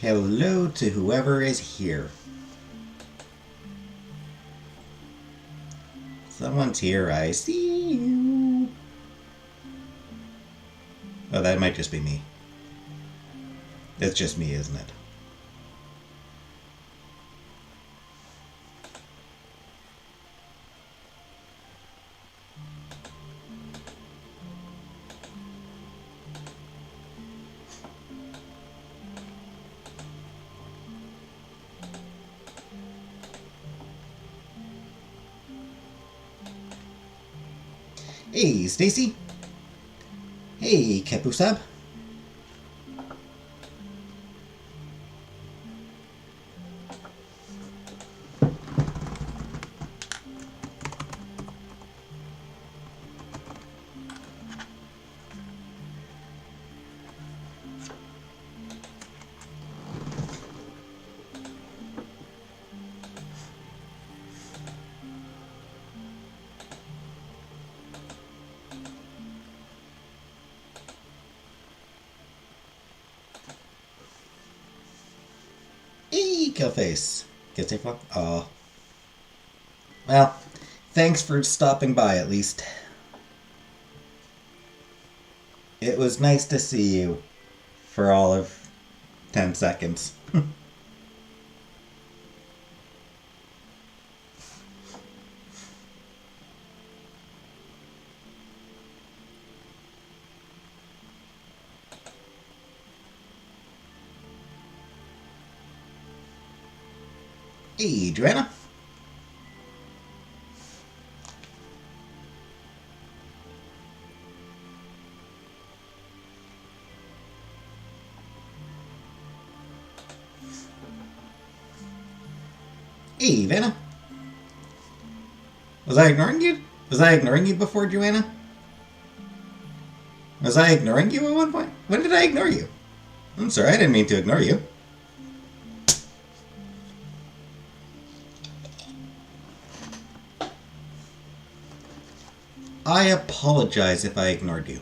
Hello to whoever is here. Someone's here, I see you. Oh, that might just be me. It's just me, isn't it? Hey, Stacy. Hey, Kepusab. Hey, Killface. Get safe walk? Oh. Well, thanks for stopping by at least. It was nice to see you for all of 10 seconds. Hey, Joanna. Hey, Vanna. Was I ignoring you? Was I ignoring you before, Joanna? Was I ignoring you at one point? When did I ignore you? I'm sorry, I didn't mean to ignore you. I apologize if I ignored you.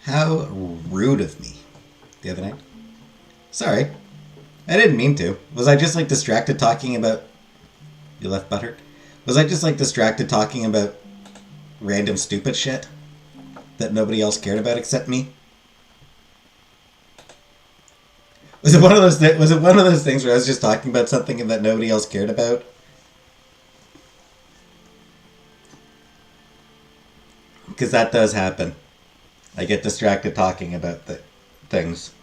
How rude of me. The other night. Sorry. I didn't mean to. Was I just like distracted talking about... You left butthurt? Was I just like distracted talking about random stupid shit that nobody else cared about except me? Was it one of those was it one of those things where I was just talking about something that nobody else cared about? Because that does happen. I get distracted talking about things.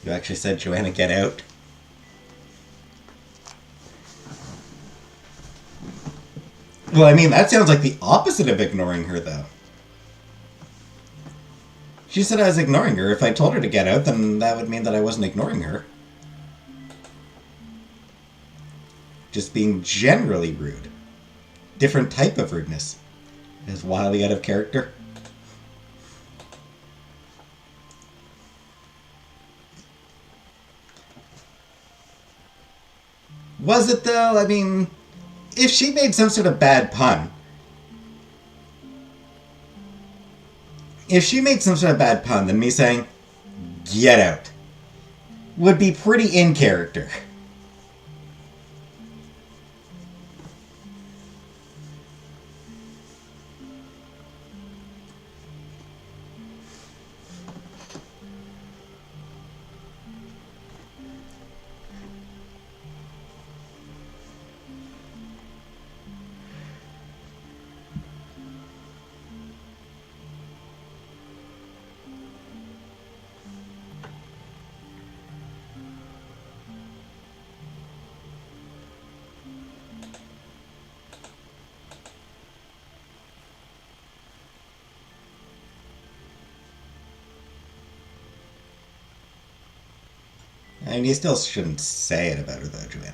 You actually said, Joanna, get out? Well, I mean, that sounds like the opposite of ignoring her, though. She said I was ignoring her. If I told her to get out, then that would mean that I wasn't ignoring her. Just being generally rude. Different type of rudeness. Is wildly out of character. Was it, though? I mean, if she made some sort of bad pun... If she made some sort of bad pun, then me saying, get out, would be pretty in character. I mean, you still shouldn't say it about her, though, Joanna.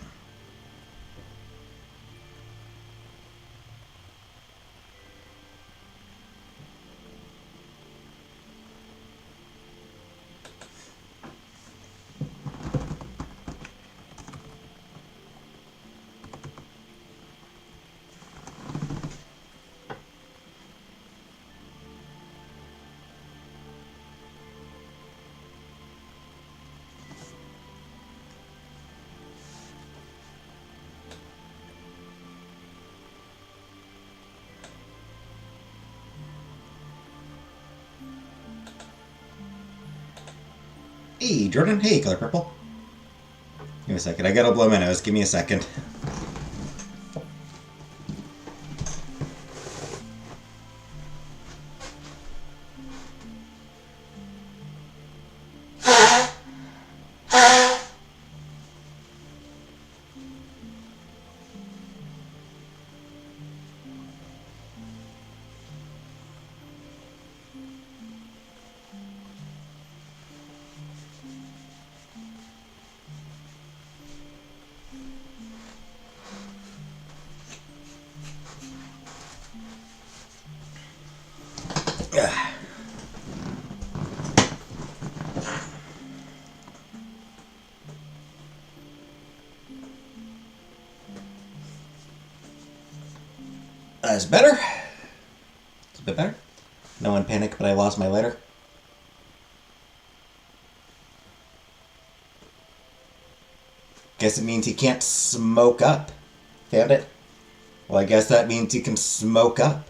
Hey, Jordan. Hey, Color Purple. Give me a second. I gotta blow my nose. Give me a second. That's better. It's a bit better. No one panic, but I lost my lighter. Guess it means he can't smoke up. Found it? Well, I guess that means you can smoke up.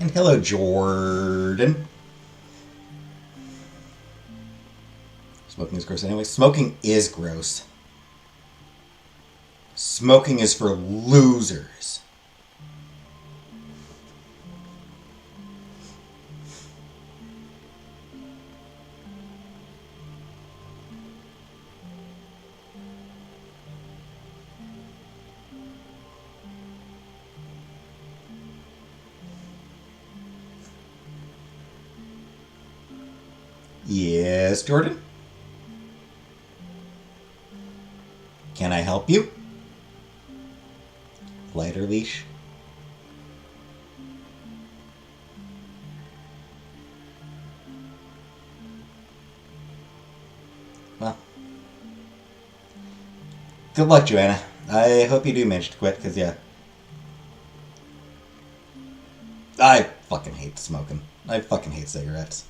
And hello, Jordan. Smoking is gross anyway. Smoking is gross. Smoking is for losers. Yes, Jordan? Can I help you? Lighter leash? Well. Good luck, Joanna. I hope you do manage to quit, because, yeah. I fucking hate smoking. I fucking hate cigarettes.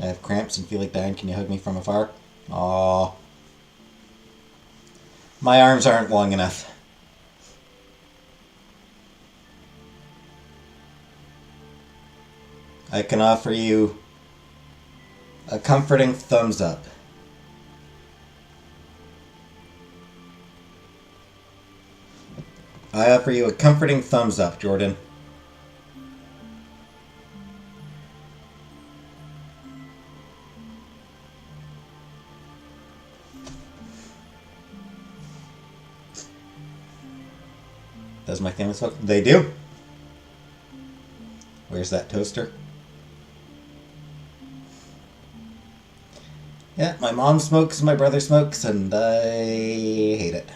I have cramps and feel like dying. Can you hug me from afar? Aww. My arms aren't long enough. I can offer you a comforting thumbs up. I offer you a comforting thumbs up, Jordan. Does my family smoke? They do. Where's that toaster? Yeah, my mom smokes, my brother smokes, and I hate it.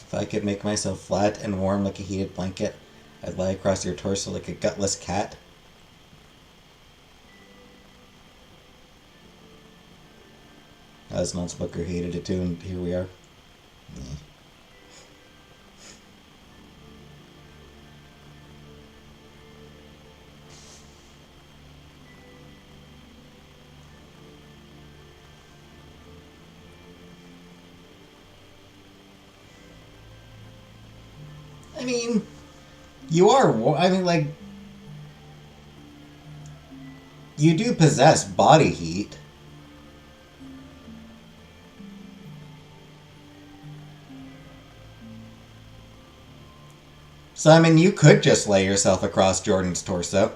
If I could make myself flat and warm like a heated blanket, I'd lie across your torso like a gutless cat. As a non-smoker hated it too, and here we are. Yeah. I mean, you are. I mean, like, you do possess body heat. So, I mean, you could just lay yourself across Jordan's torso.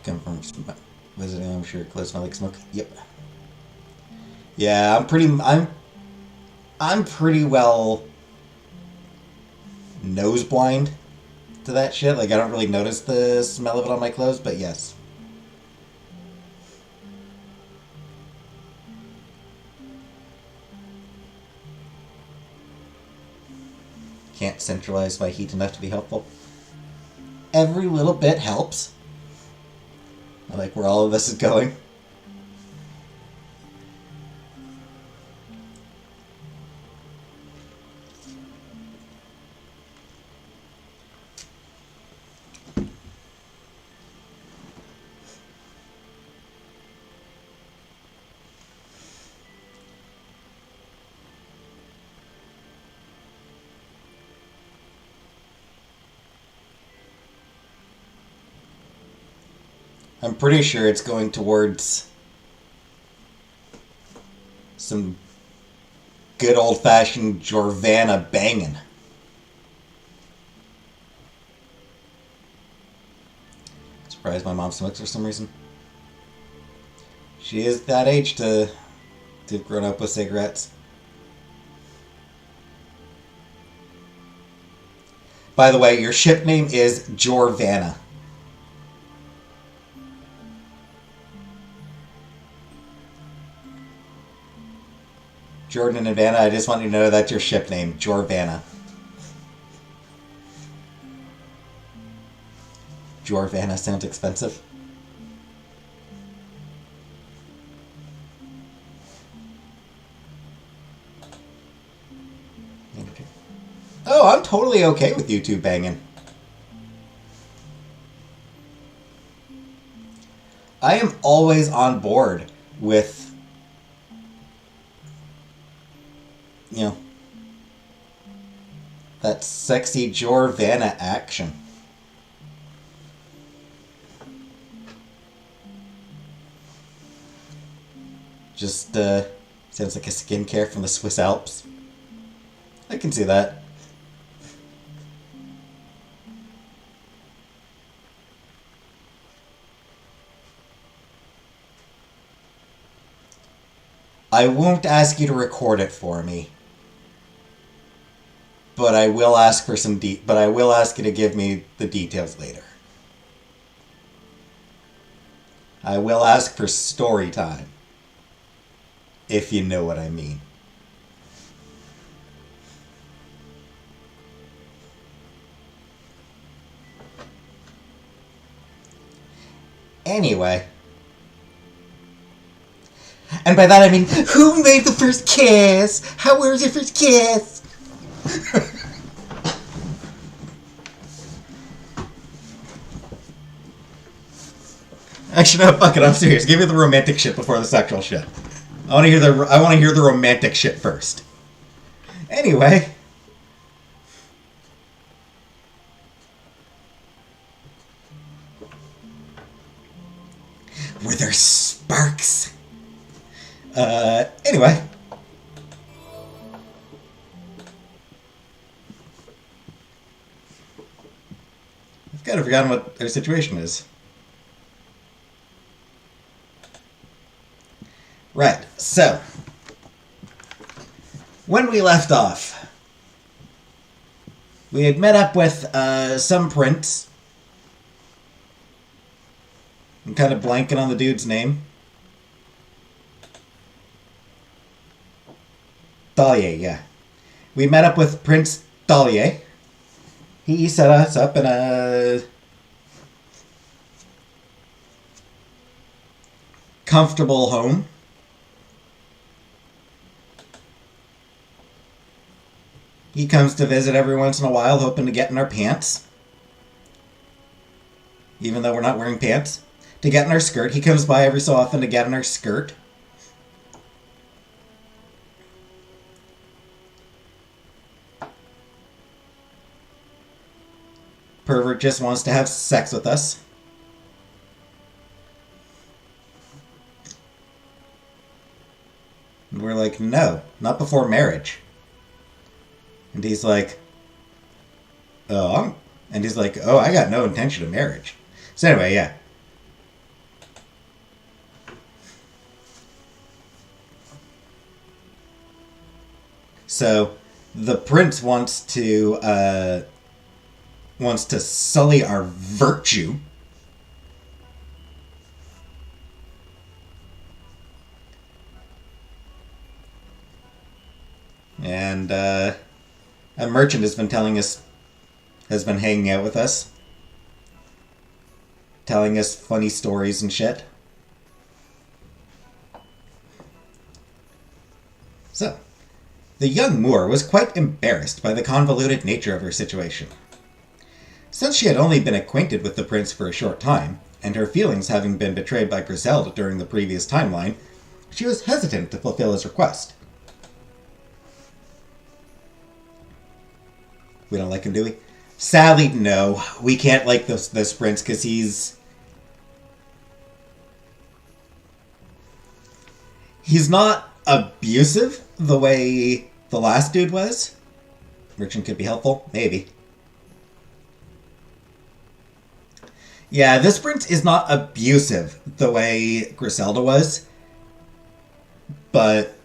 Come from visiting, I'm sure clothes smell like smoke. Yep. Yeah, I'm pretty well nose blind to that shit. Like, I don't really notice the smell of it on my clothes, but yes. Can't centralize my heat enough to be helpful. Every little bit helps. I like where all of this is going. I'm pretty sure it's going towards some good old-fashioned Jorvana banging. Surprised my mom smokes for some reason. She is that age to have grown up with cigarettes. By the way, your ship name is Jorvana. Jordan and Vanna, I just want you to know that's your ship name, Jorvana. Jorvana sounds expensive. Oh, I'm totally okay with you two banging. I am always on board with, you know, that sexy Jorvana action. Just, sounds like a skincare from the Swiss Alps. I can see that. I won't ask you to record it for me. But I will ask for some but I will ask you to give me the details later. I will ask for story time. If you know what I mean. Anyway. And by that I mean, who made the first kiss? How was your first kiss? Actually, no, fuck it, I'm serious. Give me the romantic shit before the sexual shit. I want to hear the romantic shit first. Anyway. Were there sparks? Anyway. I've kind of forgotten what their situation is. Right, so. When we left off, we had met up with some prince. I'm kind of blanking on the dude's name. Dahlia, yeah. We met up with Prince Dahlia. He set us up in a comfortable home. He comes to visit every once in a while, hoping to get in our pants. Even though we're not wearing pants. to get in our skirt. He comes by every so often to get in our skirt. Pervert just wants to have sex with us. And we're like, no, not before marriage. And he's like, and he's like, oh, I got no intention of marriage. So anyway, yeah. So the prince wants to sully our virtue. And a merchant has been hanging out with us, telling us funny stories and shit. So, the young Moor was quite embarrassed by the convoluted nature of her situation. Since she had only been acquainted with the prince for a short time, and her feelings having been betrayed by Griselda during the previous timeline, she was hesitant to fulfill his request. We don't like him, do we? Sadly, no. We can't like this prince because he's not abusive the way the last dude was. Merchant could be helpful, maybe. Yeah, this prince is not abusive the way Griselda was, but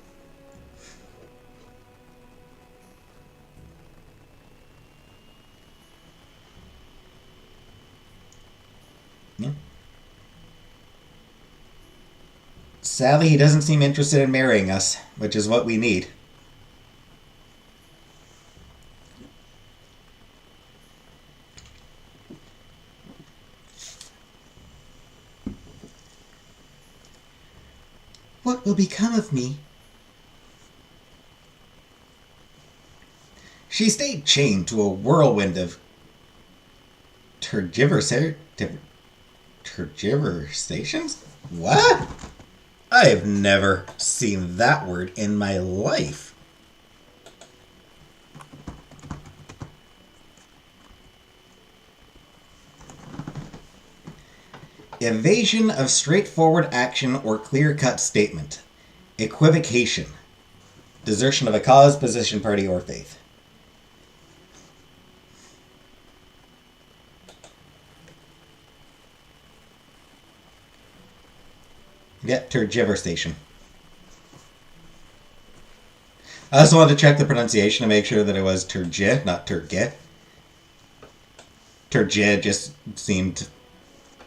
yeah. Sadly, he doesn't seem interested in marrying us, which is what we need. What will become of me? She stayed chained to a whirlwind of tergiversations? What? I have never seen that word in my life. Evasion of straightforward action or clear-cut statement. Equivocation. Desertion of a cause, position, party, or faith. Yeah, tergiversation. I also wanted to check the pronunciation to make sure that it was turgi, not turge. Turgi just seemed to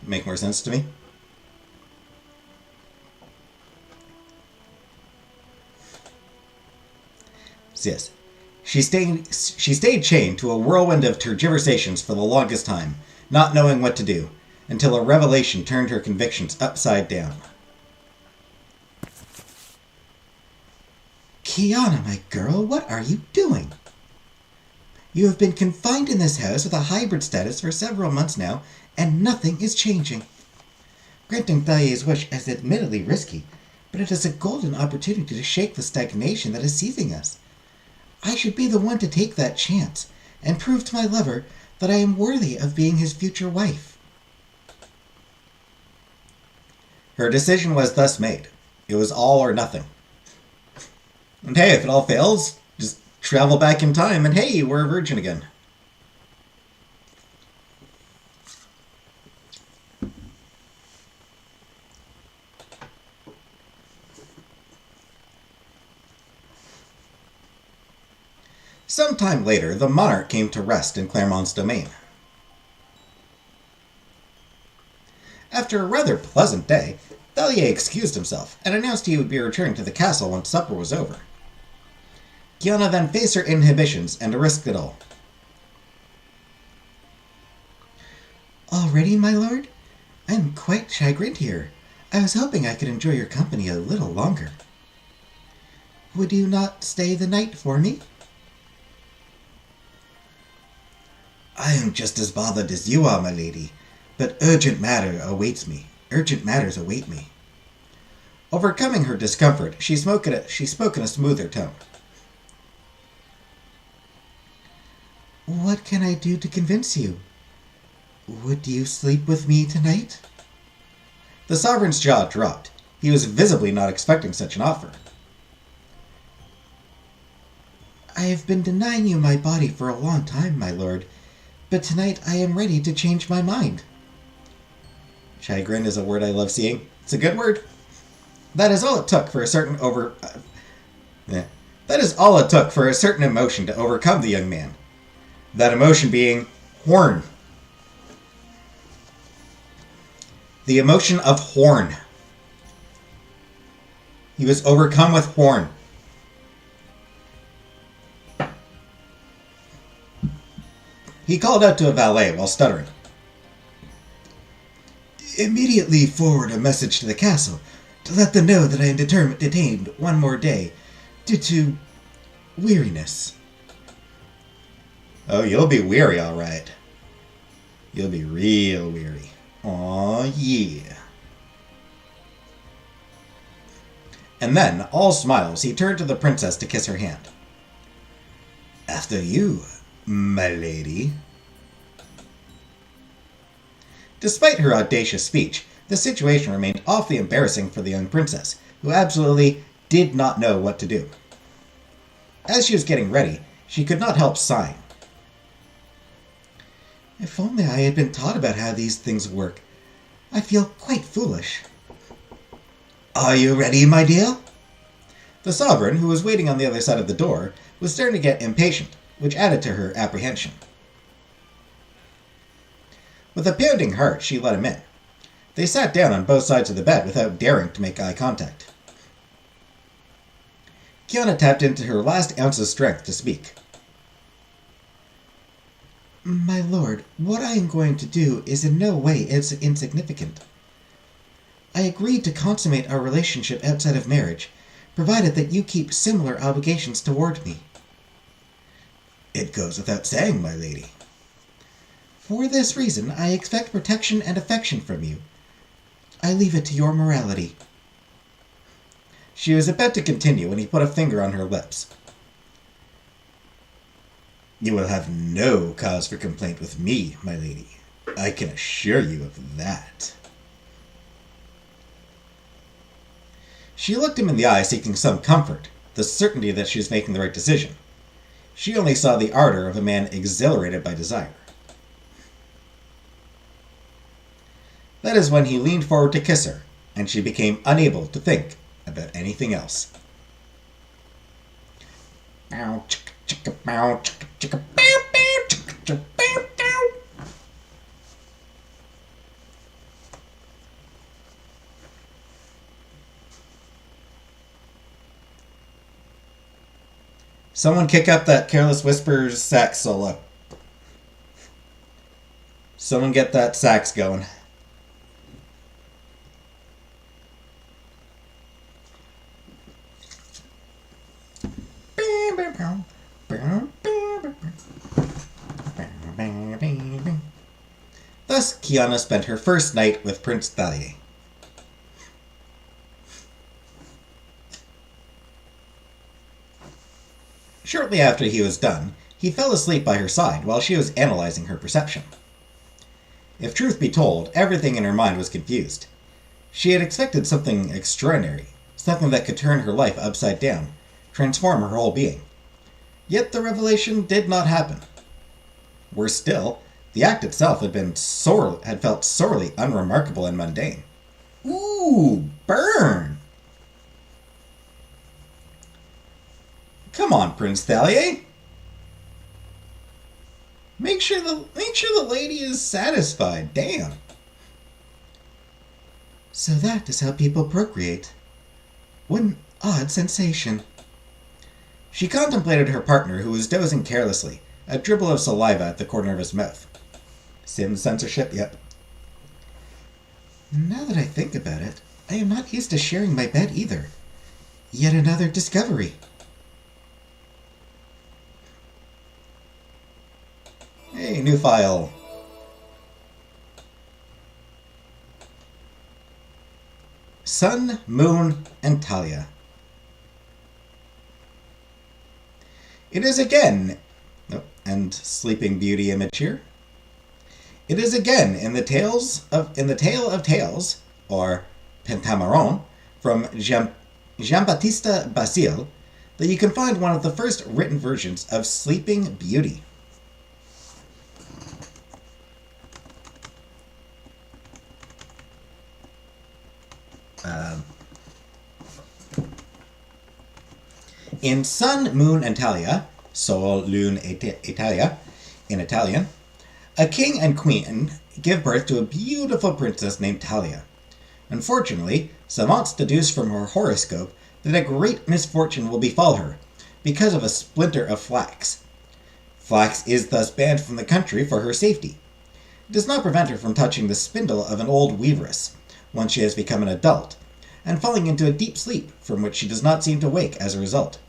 make more sense to me. So yes, she stayed chained to a whirlwind of tergiversations for the longest time, not knowing what to do, until a revelation turned her convictions upside down. Kiana, my girl, what are you doing? You have been confined in this house with a hybrid status for several months now, and nothing is changing. Granting Thalia's wish is admittedly risky, but it is a golden opportunity to shake the stagnation that is seizing us. I should be the one to take that chance, and prove to my lover that I am worthy of being his future wife. Her decision was thus made. It was all or nothing. And hey, if it all fails, just travel back in time and hey, we're a virgin again. Some time later, the monarch came to rest in Claremont's domain. After a rather pleasant day, Thalia excused himself and announced he would be returning to the castle once supper was over. Kiana then faced her inhibitions and risked it all. Already, my lord? I am quite chagrined here. I was hoping I could enjoy your company a little longer. Would you not stay the night for me? I am just as bothered as you are, my lady, but urgent matter awaits me. Urgent matters await me. Overcoming her discomfort, she spoke in a smoother tone. What can I do to convince you? Would you sleep with me tonight? The sovereign's jaw dropped. He was visibly not expecting such an offer. I have been denying you my body for a long time, my lord, but tonight I am ready to change my mind. Chagrin is a word I love seeing. It's a good word. That is all it took for a certain That is all it took for a certain emotion to overcome the young man. That emotion being horn. The emotion of horn. He was overcome with horn. He called out to a valet while stuttering. Immediately forward a message to the castle to let them know that I am detained one more day due to weariness. Oh, you'll be weary, all right. You'll be real weary. Aw, yeah. And then, all smiles, he turned to the princess to kiss her hand. After you, my lady. Despite her audacious speech, the situation remained awfully embarrassing for the young princess, who absolutely did not know what to do. As she was getting ready, she could not help sighing. If only I had been taught about how these things work. I feel quite foolish. Are you ready, my dear? The sovereign, who was waiting on the other side of the door, was starting to get impatient, which added to her apprehension. With a pounding heart, she let him in. They sat down on both sides of the bed without daring to make eye contact. Kiana tapped into her last ounce of strength to speak. My lord, what I am going to do is in no way insignificant. I agreed to consummate our relationship outside of marriage, provided that you keep similar obligations toward me. It goes without saying, my lady. For this reason, I expect protection and affection from you. I leave it to your morality. She was about to continue when he put a finger on her lips. You will have no cause for complaint with me, my lady. I can assure you of that. She looked him in the eye, seeking some comfort, the certainty that she was making the right decision. She only saw the ardor of a man exhilarated by desire. That is when he leaned forward to kiss her, and she became unable to think about anything else. Bow, chicka, chicka, bow, chicka, chicka, bow, bow, chicka, chicka, bow, bow. Someone kick up that Careless Whisper's sax solo. Someone get that sax going. Thus, Kiana spent her first night with Prince Thalia. Shortly after he was done, he fell asleep by her side while she was analyzing her perception. If truth be told, everything in her mind was confused. She had expected something extraordinary, something that could turn her life upside down, transform her whole being. Yet the revelation did not happen. Worse still, the act itself had felt sorely unremarkable and mundane. Ooh, burn! Come on, Prince Thalia. Make sure the lady is satisfied. Damn. So that is how people procreate. What an odd sensation. She contemplated her partner, who was dozing carelessly, a dribble of saliva at the corner of his mouth. Sims censorship, yep. Now that I think about it, I am not used to sharing my bed either. Yet another discovery. Hey, new file. Sun, Moon, and Talia. It is again... Oh, and Sleeping Beauty image here. It is again in the Tale of Tales, or Pentameron, from Jean-Baptiste Basile, that you can find one of the first written versions of Sleeping Beauty. In Sun, Moon, and Talia, Sol, Lune, Italia, in Italian, a king and queen give birth to a beautiful princess named Talia. Unfortunately, savants deduce from her horoscope that a great misfortune will befall her because of a splinter of flax. Flax is thus banned from the country for her safety. It does not prevent her from touching the spindle of an old weaveress once she has become an adult, and falling into a deep sleep from which she does not seem to wake as a result.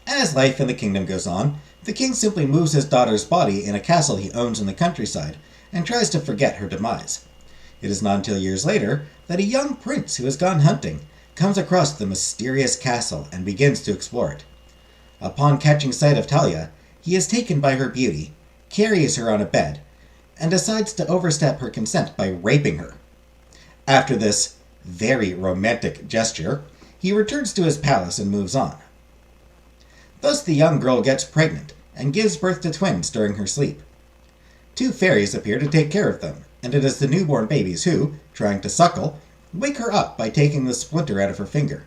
As life in the kingdom goes on, the king simply moves his daughter's body in a castle he owns in the countryside and tries to forget her demise. It is not until years later that a young prince who has gone hunting comes across the mysterious castle and begins to explore it. Upon catching sight of Talia, he is taken by her beauty, carries her on a bed, and decides to overstep her consent by raping her. After this very romantic gesture, he returns to his palace and moves on. Thus the young girl gets pregnant and gives birth to twins during her sleep. Two fairies appear to take care of them, and it is the newborn babies who, trying to suckle, wake her up by taking the splinter out of her finger.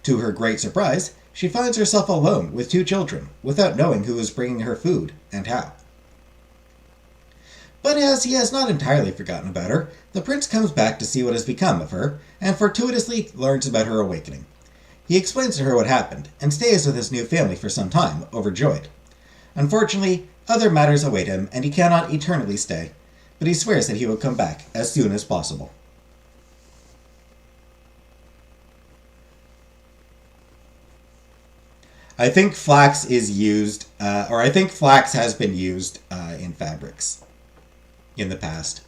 To her great surprise, she finds herself alone with two children, without knowing who is bringing her food and how. But as he has not entirely forgotten about her, the prince comes back to see what has become of her, and fortuitously learns about her awakening. He explains to her what happened, and stays with his new family for some time, overjoyed. Unfortunately, other matters await him, and he cannot eternally stay, but he swears that he will come back as soon as possible. I think flax is used, I think flax has been used in fabrics in the past.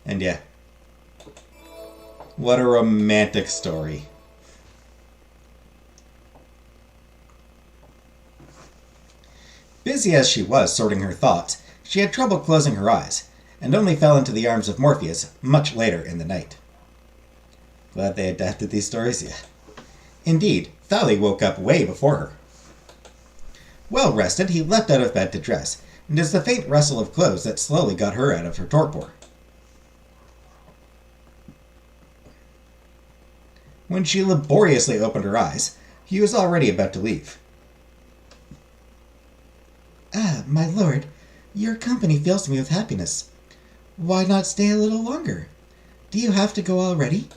And yeah. What a romantic story. Busy as she was sorting her thoughts, she had trouble closing her eyes, and only fell into the arms of Morpheus much later in the night. Glad they adapted these stories, yeah. Indeed, Thalie woke up way before her. Well rested, he leapt out of bed to dress, and it was the faint rustle of clothes that slowly got her out of her torpor. When she laboriously opened her eyes, he was already about to leave. "Ah, my lord, your company fills me with happiness. Why not stay a little longer? Do you have to go already?"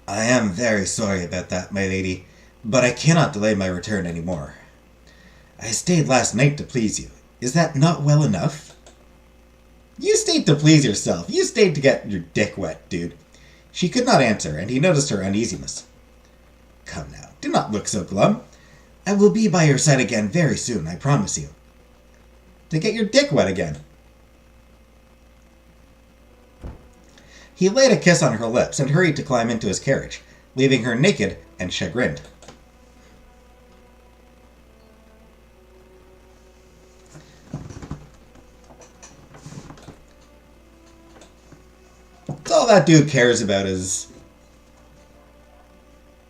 "I am very sorry about that, my lady, but I cannot delay my return any more. I stayed last night to please you. Is that not well enough?" "You stayed to please yourself. You stayed to get your dick wet, dude." She could not answer, and he noticed her uneasiness. "Come now, do not look so glum. I will be by your side again very soon, I promise you." "To get your dick wet again." He laid a kiss on her lips and hurried to climb into his carriage, leaving her naked and chagrined. All that dude cares about is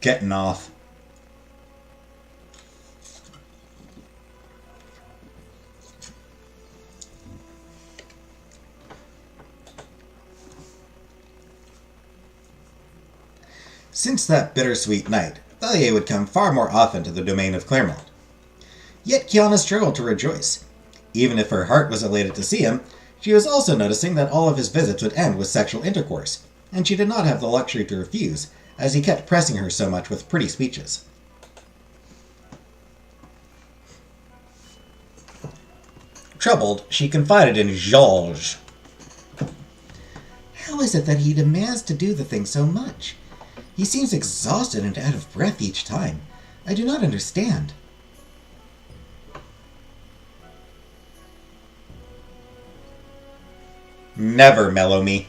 getting off. Since that bittersweet night, Thalie would come far more often to the domain of Claremont. Yet Kiana struggled to rejoice. Even if her heart was elated to see him, she was also noticing that all of his visits would end with sexual intercourse, and she did not have the luxury to refuse, as he kept pressing her so much with pretty speeches. Troubled, she confided in Georges. "How is it that he demands to do the thing so much? He seems exhausted and out of breath each time. I do not understand." Never mellow me.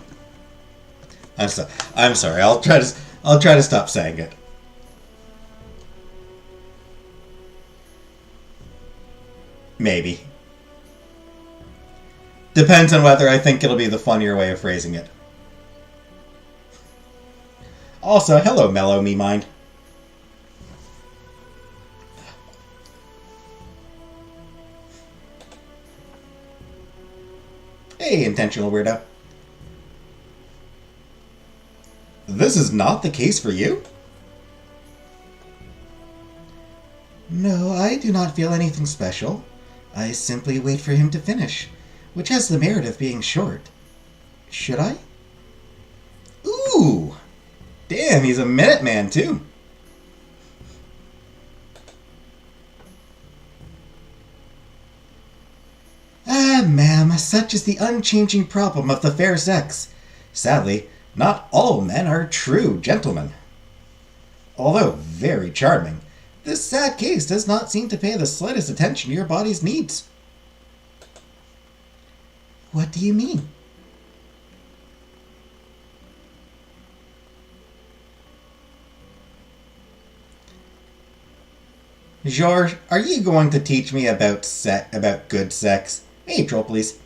I'm sorry. I'll try to stop saying it. Maybe. Depends on whether I think it'll be the funnier way of phrasing it. Also, hello, mellow me mind. Hey, intentional weirdo. This is not the case for you? No, I do not feel anything special. I simply wait for him to finish, which has the merit of being short. Should I? Ooh! Damn, he's a minute man, too. Ah, ma'am, such is the unchanging problem of the fair sex. Sadly, not all men are true gentlemen. Although very charming, this sad case does not seem to pay the slightest attention to your body's needs. What do you mean? George, are you going to teach me about good sex? Hey, troll, please.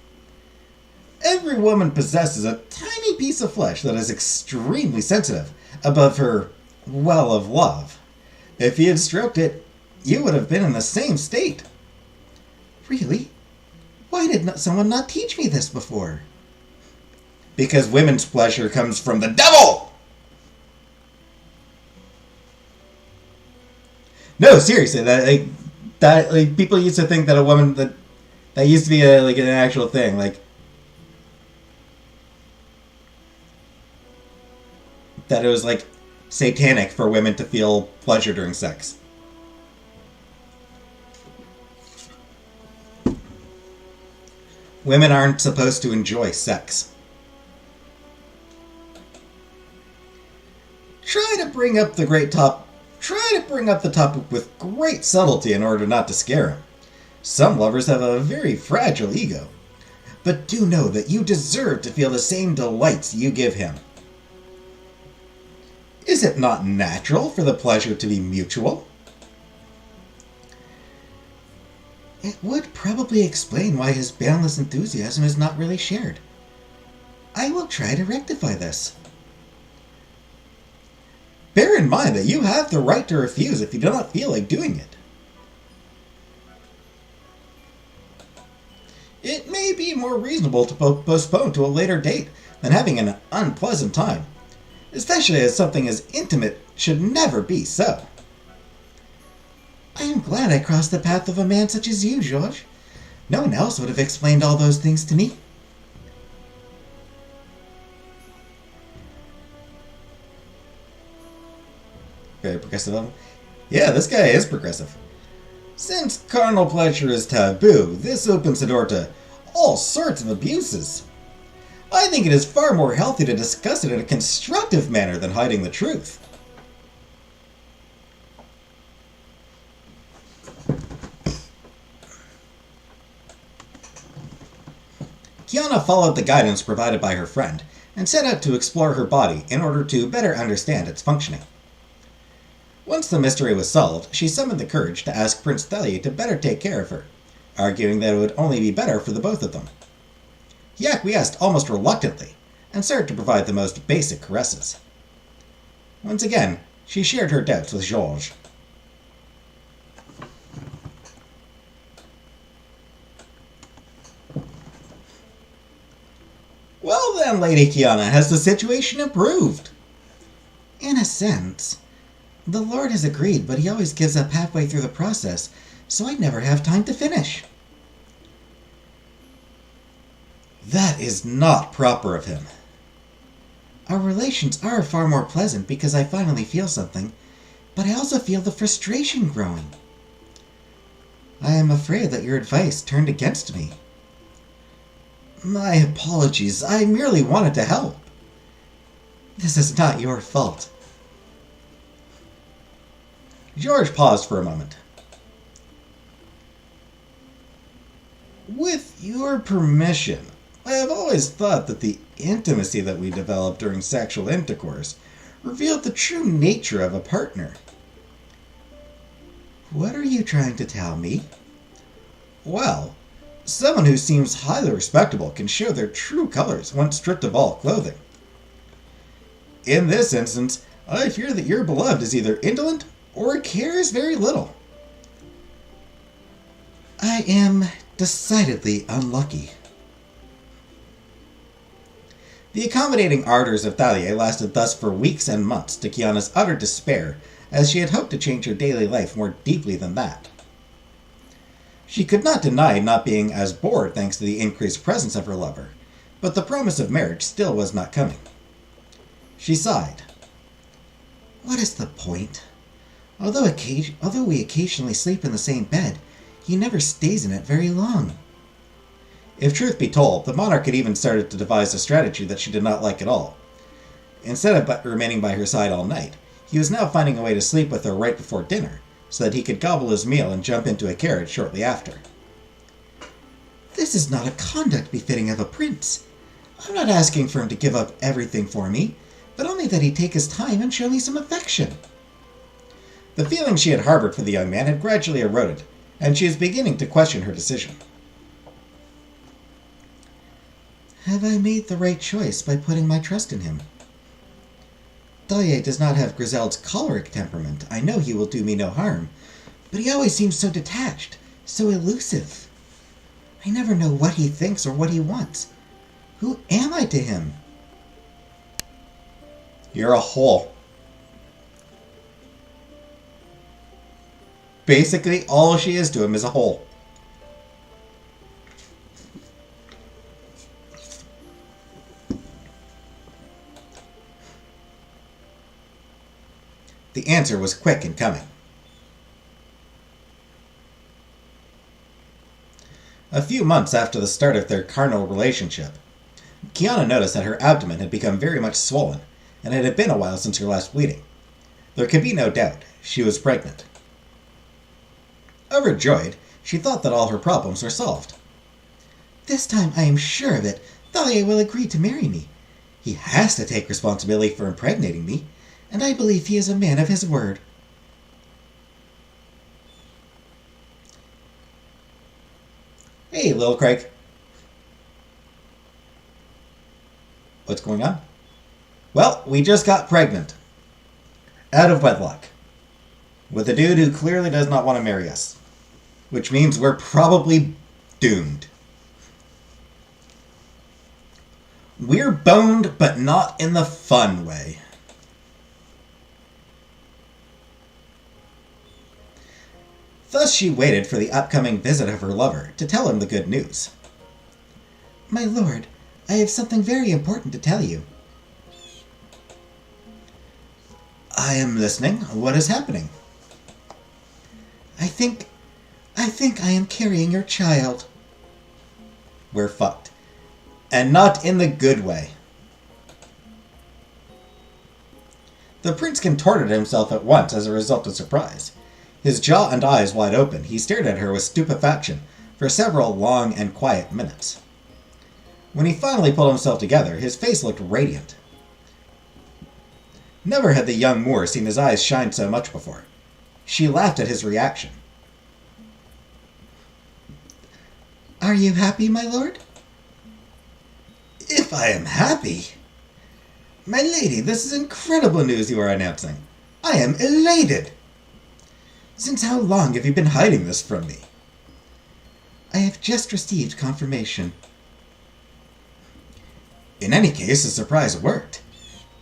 Every woman possesses a tiny piece of flesh that is extremely sensitive above her well of love. If you had stroked it, you would have been in the same state. Really? Why did someone not teach me this before? Because women's pleasure comes from the devil! No, seriously, that people used to think that a woman that used to be an actual thing, that it was satanic for women to feel pleasure during sex. Women aren't supposed to enjoy sex. Try to bring up the topic with great subtlety in order not to scare him. Some lovers have a very fragile ego, but do know that you deserve to feel the same delights you give him. Is it not natural for the pleasure to be mutual? It would probably explain why his boundless enthusiasm is not really shared. I will try to rectify this. Bear in mind that you have the right to refuse if you do not feel like doing it. It may be more reasonable to postpone to a later date than having an unpleasant time, especially as something as intimate should never be so. I am glad I crossed the path of a man such as you, George. No one else would have explained all those things to me. Very progressive of him. Yeah, this guy is progressive. Since carnal pleasure is taboo, this opens the door to all sorts of abuses. I think it is far more healthy to discuss it in a constructive manner than hiding the truth. Kiana followed the guidance provided by her friend and set out to explore her body in order to better understand its functioning. Once the mystery was solved, she summoned the courage to ask Prince Thelly to better take care of her, arguing that it would only be better for the both of them. He acquiesced almost reluctantly, and started to provide the most basic caresses. Once again, she shared her doubts with Georges. Well then, Lady Kiana, has the situation improved? In a sense. The Lord has agreed, but he always gives up halfway through the process, so I never have time to finish. That is not proper of him. Our relations are far more pleasant because I finally feel something, but I also feel the frustration growing. I am afraid that your advice turned against me. My apologies, I merely wanted to help. This is not your fault. George paused for a moment. With your permission, I have always thought that the intimacy that we develop during sexual intercourse revealed the true nature of a partner. What are you trying to tell me? Well, someone who seems highly respectable can show their true colors once stripped of all clothing. In this instance, I fear that your beloved is either indolent or cares very little. I am decidedly unlucky. The accommodating ardors of Thalia lasted thus for weeks and months, to Kiana's utter despair, as she had hoped to change her daily life more deeply than that. She could not deny not being as bored thanks to the increased presence of her lover, but the promise of marriage still was not coming. She sighed. What is the point? Although we occasionally sleep in the same bed, he never stays in it very long. If truth be told, the monarch had even started to devise a strategy that she did not like at all. Instead of remaining by her side all night, he was now finding a way to sleep with her right before dinner, so that he could gobble his meal and jump into a carriage shortly after. This is not a conduct befitting of a prince. I'm not asking for him to give up everything for me, but only that he take his time and show me some affection. The feeling she had harbored for the young man had gradually eroded, and she was beginning to question her decision. Have I made the right choice by putting my trust in him? Thalia does not have Griselde's choleric temperament. I know he will do me no harm, but he always seems so detached, so elusive. I never know what he thinks or what he wants. Who am I to him? You're a hole. Basically, all she is to him is a hole. The answer was quick in coming. A few months after the start of their carnal relationship, Kiana noticed that her abdomen had become very much swollen, and it had been a while since her last bleeding. There could be no doubt, she was pregnant. Overjoyed, she thought that all her problems were solved. This time I am sure of it. Thalia will agree to marry me. He has to take responsibility for impregnating me, and I believe he is a man of his word. Hey, little Craig. What's going on? Well, we just got pregnant. Out of wedlock. With a dude who clearly does not want to marry us. Which means we're probably doomed. We're boned, but not in the fun way. Thus she waited for the upcoming visit of her lover to tell him the good news. My lord, I have something very important to tell you. I am listening. What is happening? I think I am carrying your child. We're fucked. And not in the good way. The prince contorted himself at once as a result of surprise. His jaw and eyes wide open, he stared at her with stupefaction for several long and quiet minutes. When he finally pulled himself together, his face looked radiant. Never had the young Moor seen his eyes shine so much before. She laughed at his reaction. Are you happy, my lord? If I am happy? My lady, this is incredible news you are announcing. I am elated. Since how long have you been hiding this from me? I have just received confirmation. In any case, the surprise worked.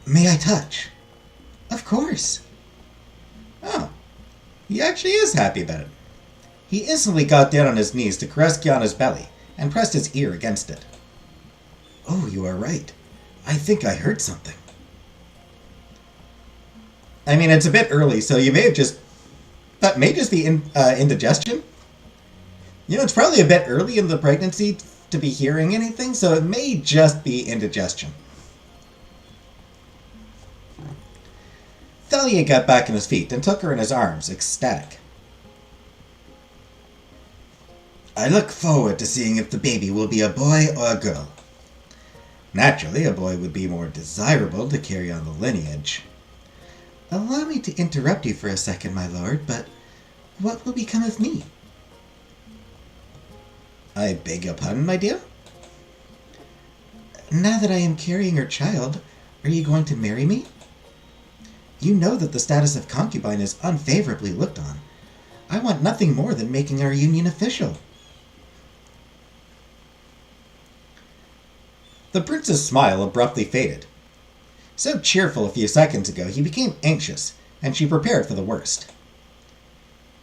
May I touch? Of course. Oh, he actually is happy about it. He instantly got down on his knees to caress Kiana's belly and pressed his ear against it. Oh, you are right. I think I heard something. I mean, it's a bit early, so you may have just... That may just be indigestion. You know, it's probably a bit early in the pregnancy to be hearing anything, so it may just be indigestion. Thalia got back on his feet and took her in his arms, ecstatic. I look forward to seeing if the baby will be a boy or a girl. Naturally, a boy would be more desirable to carry on the lineage. Allow me to interrupt you for a second, my lord, but what will become of me? I beg your pardon, my dear? Now that I am carrying your child, are you going to marry me? You know that the status of concubine is unfavorably looked on. I want nothing more than making our union official. The prince's smile abruptly faded. So cheerful a few seconds ago, he became anxious, and she prepared for the worst.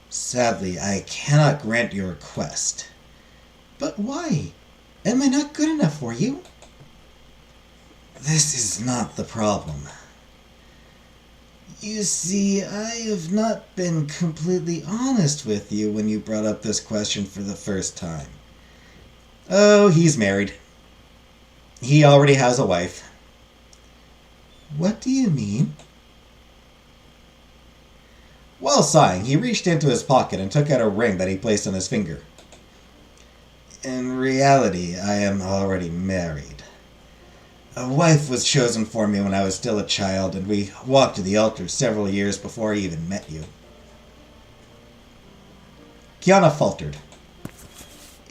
Sadly, I cannot grant your request. But why? Am I not good enough for you? This is not the problem. You see, I have not been completely honest with you when you brought up this question for the first time. Oh, he's married. He already has a wife. What do you mean? While sighing, he reached into his pocket and took out a ring that he placed on his finger. In reality, I am already married. A wife was chosen for me when I was still a child, and we walked to the altar several years before I even met you. Kiana faltered.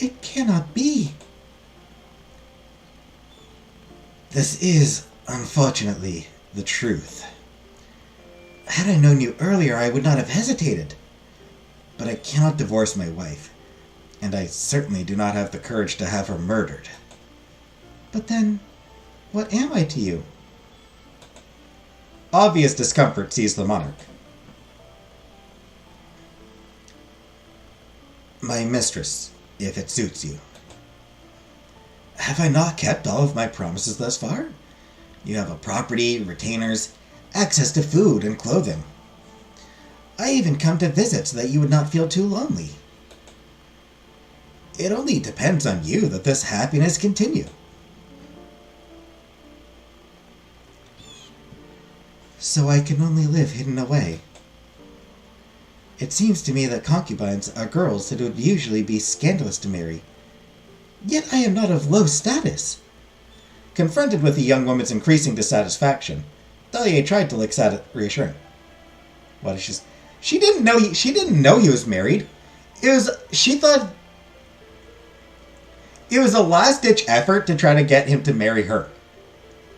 It cannot be. This is, unfortunately, the truth. Had I known you earlier, I would not have hesitated. But I cannot divorce my wife, and I certainly do not have the courage to have her murdered. But then, what am I to you? Obvious discomfort seized the monarch. My mistress, if it suits you. Have I not kept all of my promises thus far? You have a property, retainers, access to food and clothing. I even come to visit so that you would not feel too lonely. It only depends on you that this happiness continue. So I can only live hidden away. It seems to me that concubines are girls that would usually be scandalous to marry. Yet I am not of low status. Confronted with the young woman's increasing dissatisfaction, Dahlia tried to look reassuring. What is she didn't know he was married. She thought it was a last-ditch effort to try to get him to marry her.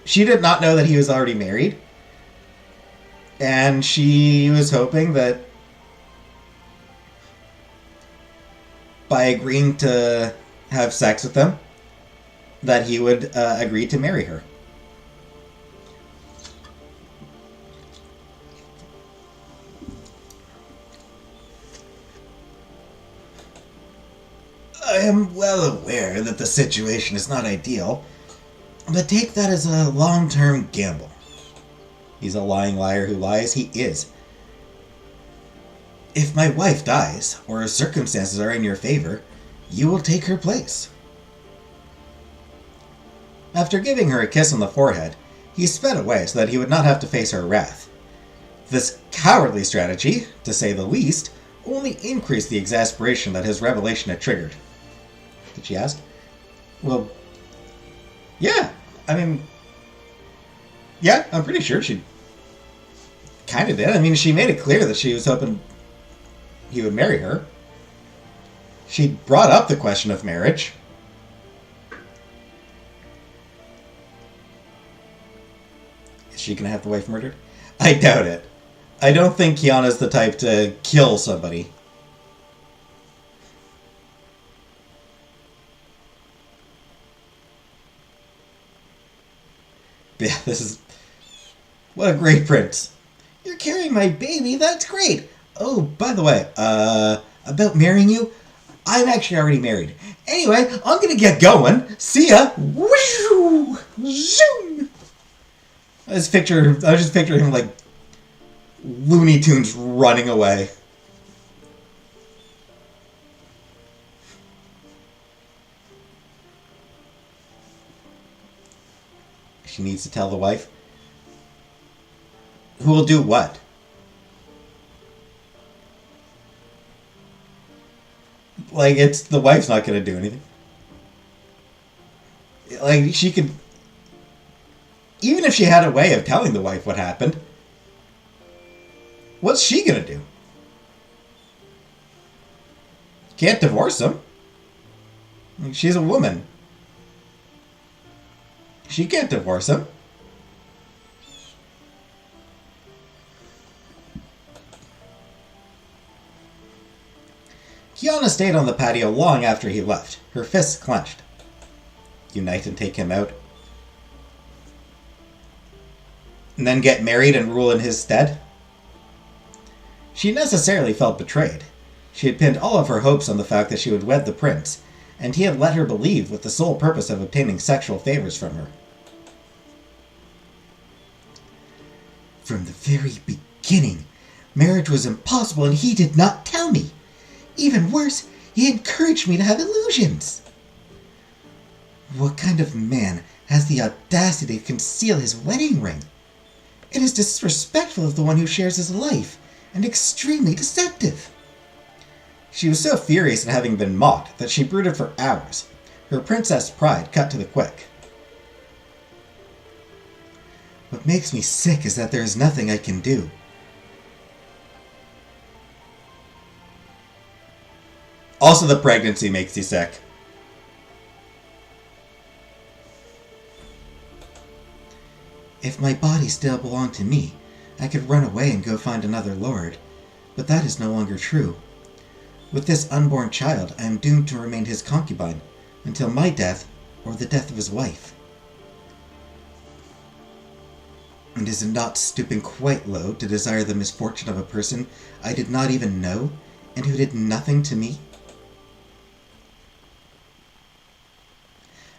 She did not know that he was already married. And she was hoping that by agreeing to have sex with him, that he would agree to marry her. I am well aware that the situation is not ideal, but take that as a long-term gamble. He's a lying liar who lies. He is. If my wife dies, or circumstances are in your favor, you will take her place. After giving her a kiss on the forehead, he sped away so that he would not have to face her wrath. This cowardly strategy, to say the least, only increased the exasperation that his revelation had triggered. Did she ask? Well, yeah. I mean, yeah, I'm pretty sure she kind of did. I mean, she made it clear that she was hoping he would marry her. She brought up the question of marriage. Is she going to have the wife murdered? I doubt it. I don't think Kiana's the type to kill somebody. Yeah, this is... What a great prince. You're carrying my baby, that's great. Oh, by the way, about marrying you, I'm actually already married. Anyway, I'm gonna get going. See ya. Woo! Zoom! I was just picturing him like Looney Tunes running away. She needs to tell the wife. Who will do what? Like, it's the wife's not going to do anything. Like, she could... Even if she had a way of telling the wife what happened, what's she gonna do? Can't divorce him. She's a woman. She can't divorce him. Kiana stayed on the patio long after he left, her fists clenched. Unite and take him out. And then get married and rule in his stead? She necessarily felt betrayed. She had pinned all of her hopes on the fact that she would wed the prince, and he had let her believe with the sole purpose of obtaining sexual favors from her. From the very beginning, marriage was impossible and he did not tell me. Even worse, he encouraged me to have illusions. What kind of man has the audacity to conceal his wedding ring? It is disrespectful of the one who shares his life, and extremely deceptive. She was so furious at having been mocked that she brooded for hours, her princess pride cut to the quick. What makes me sick is that there is nothing I can do. Also, the pregnancy makes you sick. If my body still belonged to me, I could run away and go find another lord, but that is no longer true. With this unborn child, I am doomed to remain his concubine, until my death or the death of his wife. And is it not stooping quite low to desire the misfortune of a person I did not even know, and who did nothing to me?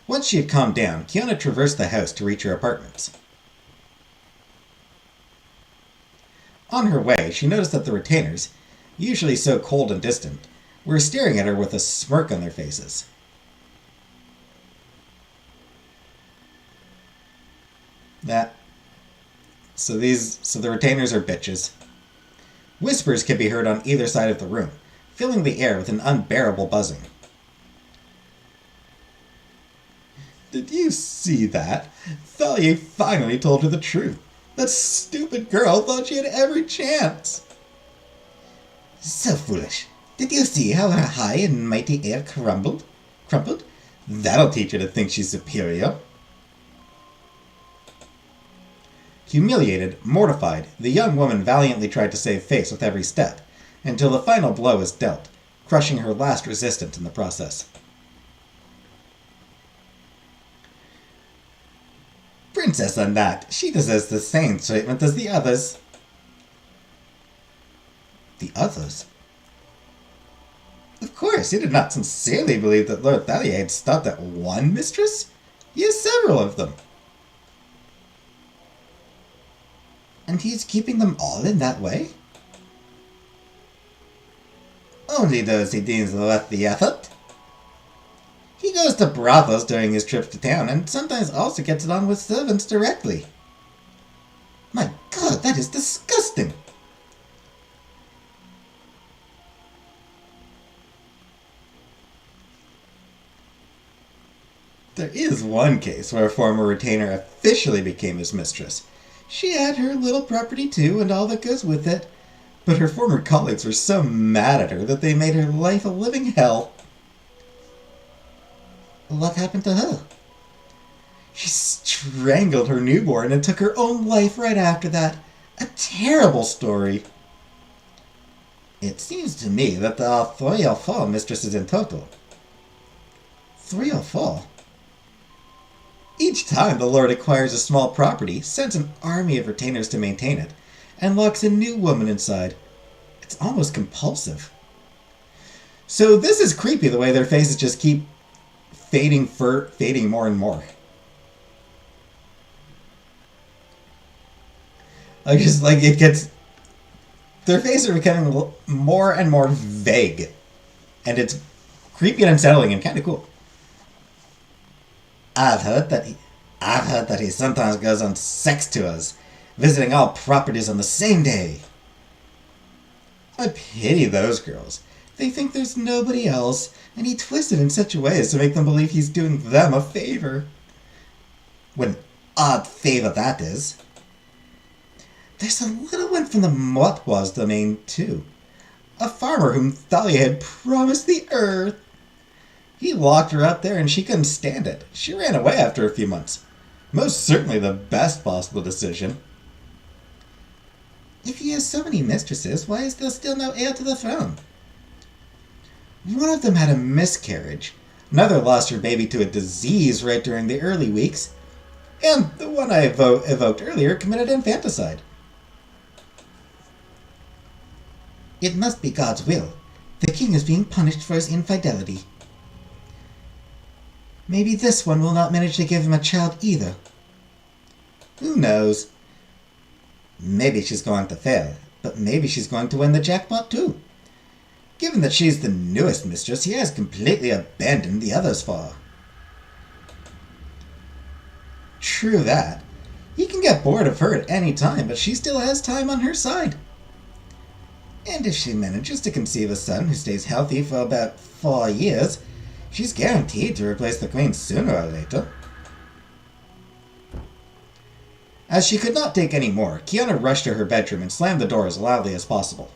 Once she had calmed down, Kiana traversed the house to reach her apartments. On her way, she noticed that the retainers, usually so cold and distant, were staring at her with a smirk on their faces. So the retainers are bitches. Whispers could be heard on either side of the room, filling the air with an unbearable buzzing. Did you see that? Thalia finally told her the truth. That stupid girl thought she had every chance. So foolish. Did you see how her high and mighty air crumbled? That'll teach her to think she's superior. Humiliated, mortified, the young woman valiantly tried to save face with every step, until the final blow was dealt, crushing her last resistance in the process. Princess Annette, she deserves the same treatment as the others. The others? Of course, he did not sincerely believe that Lord Thalia had stopped at one mistress. He has several of them. And he's keeping them all in that way? Only those he deems worth the effort. He goes to brothels during his trips to town, and sometimes also gets it on with servants directly. My God, that is disgusting! There is one case where a former retainer officially became his mistress. She had her little property too, and all that goes with it. But her former colleagues were so mad at her that they made her life a living hell. What happened to her? She strangled her newborn and took her own life right after that. A terrible story. It seems to me that there are 3 or 4 mistresses in total. 3 or 4? Each time the lord acquires a small property, sends an army of retainers to maintain it, and locks a new woman inside. It's almost compulsive. So this is creepy, the way their faces just keep fading more and more. It gets... Their faces are becoming more and more vague. And it's creepy and unsettling and kind of cool. I've heard that he sometimes goes on sex tours, visiting all properties on the same day. I pity those girls. They think there's nobody else, and he twists it in such a way as to make them believe he's doing them a favor. When odd favor that is. There's a little one from the Motwa's domain, too. A farmer whom Thalia had promised the earth. He locked her up there and she couldn't stand it. She ran away after a few months. Most certainly the best possible decision. If he has so many mistresses, why is there still no heir to the throne? One of them had a miscarriage. Another lost her baby to a disease right during the early weeks. And the one I evoked earlier committed infanticide. It must be God's will. The king is being punished for his infidelity. Maybe this one will not manage to give him a child either. Who knows? Maybe she's going to fail, but maybe she's going to win the jackpot too. Given that she's the newest mistress, he has completely abandoned the others for her. True that. He can get bored of her at any time, but she still has time on her side. And if she manages to conceive a son who stays healthy for about 4 years, she's guaranteed to replace the queen sooner or later. As she could not take any more, Kiana rushed to her bedroom and slammed the door as loudly as possible.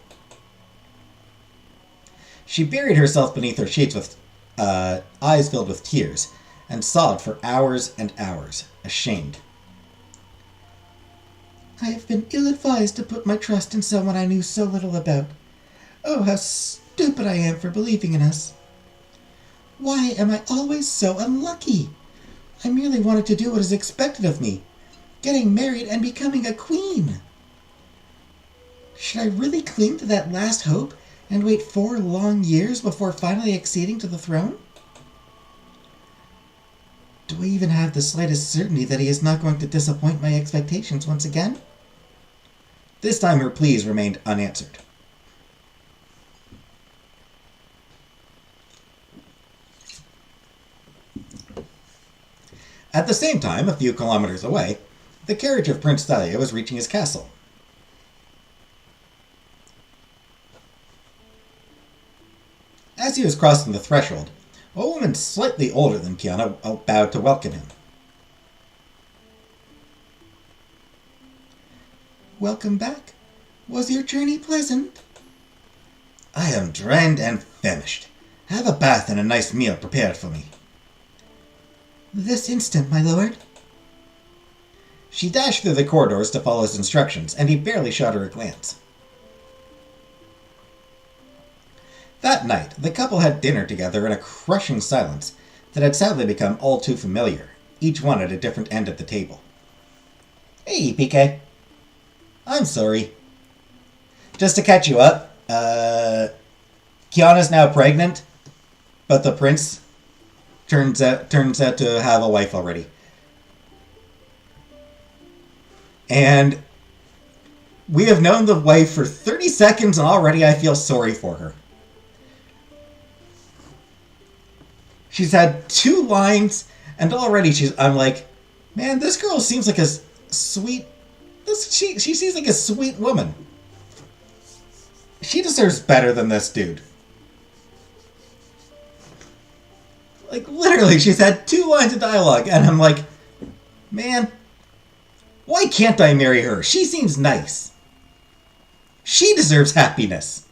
She buried herself beneath her sheets with eyes filled with tears, and sobbed for hours and hours, ashamed. I have been ill-advised to put my trust in someone I knew so little about. Oh, how stupid I am for believing in us. Why am I always so unlucky? I merely wanted to do what is expected of me, getting married and becoming a queen. Should I really cling to that last hope and wait 4 long years before finally acceding to the throne? Do I even have the slightest certainty that he is not going to disappoint my expectations once again? This time her pleas remained unanswered. At the same time, a few kilometers away, the carriage of Prince Thalia was reaching his castle. As he was crossing the threshold, a woman slightly older than Kiana bowed to welcome him. Welcome back. Was your journey pleasant? I am drained and famished. Have a bath and a nice meal prepared for me. This instant, my lord. She dashed through the corridors to follow his instructions, and he barely shot her a glance. That night, the couple had dinner together in a crushing silence that had sadly become all too familiar, each one at a different end of the table. Hey, PK. I'm sorry. Just to catch you up, Kiana's now pregnant, but the prince turns out to have a wife already. And we have known the wife for 30 seconds and already I feel sorry for her. She's had 2 lines and already I'm like, man, this girl seems like a sweet, she seems like a sweet woman. She deserves better than this dude. Like, literally, she's had 2 lines of dialogue, and I'm like, man, why can't I marry her? She seems nice. She deserves happiness.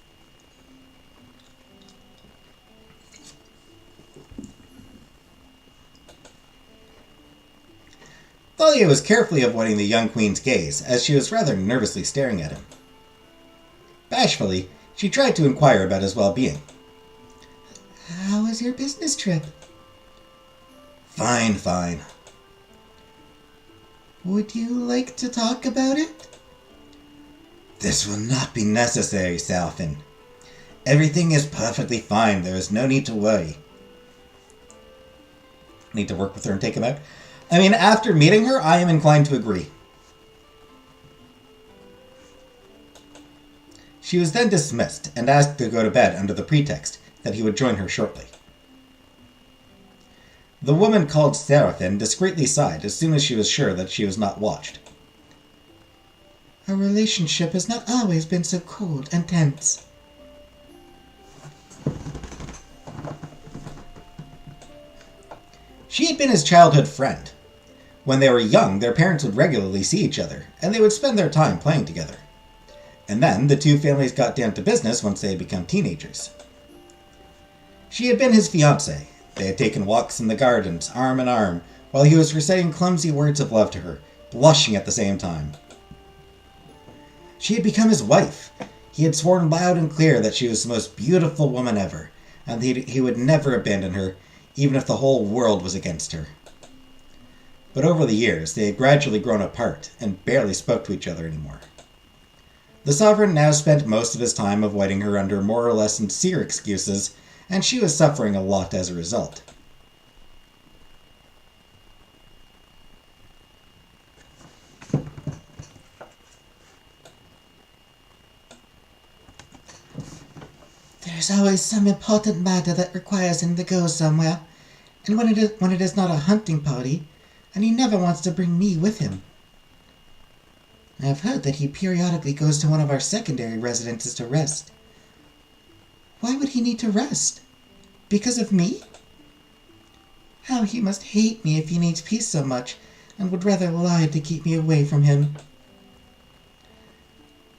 Thalia was carefully avoiding the young queen's gaze, as she was rather nervously staring at him. Bashfully, she tried to inquire about his well-being. How was your business trip? Fine, fine. Would you like to talk about it? This will not be necessary, Salfin. Everything is perfectly fine. There is no need to worry. Need to work with her and take him out? I mean, after meeting her, I am inclined to agree. She was then dismissed and asked to go to bed under the pretext that he would join her shortly. The woman called Seraphin discreetly sighed as soon as she was sure that she was not watched. Our relationship has not always been so cold and tense. She had been his childhood friend. When they were young, their parents would regularly see each other, and they would spend their time playing together. And then the two families got down to business once they had become teenagers. She had been his fiancée. They had taken walks in the gardens, arm in arm, while he was reciting clumsy words of love to her, blushing at the same time. She had become his wife. He had sworn loud and clear that she was the most beautiful woman ever, and he would never abandon her, even if the whole world was against her. But over the years, they had gradually grown apart and barely spoke to each other anymore. The sovereign now spent most of his time avoiding her under more or less sincere excuses, and she was suffering a lot as a result. There's always some important matter that requires him to go somewhere, and when it is not a hunting party, and he never wants to bring me with him. I have heard that he periodically goes to one of our secondary residences to rest. Why would he need to rest? Because of me? How he must hate me if he needs peace so much, and would rather lie to keep me away from him.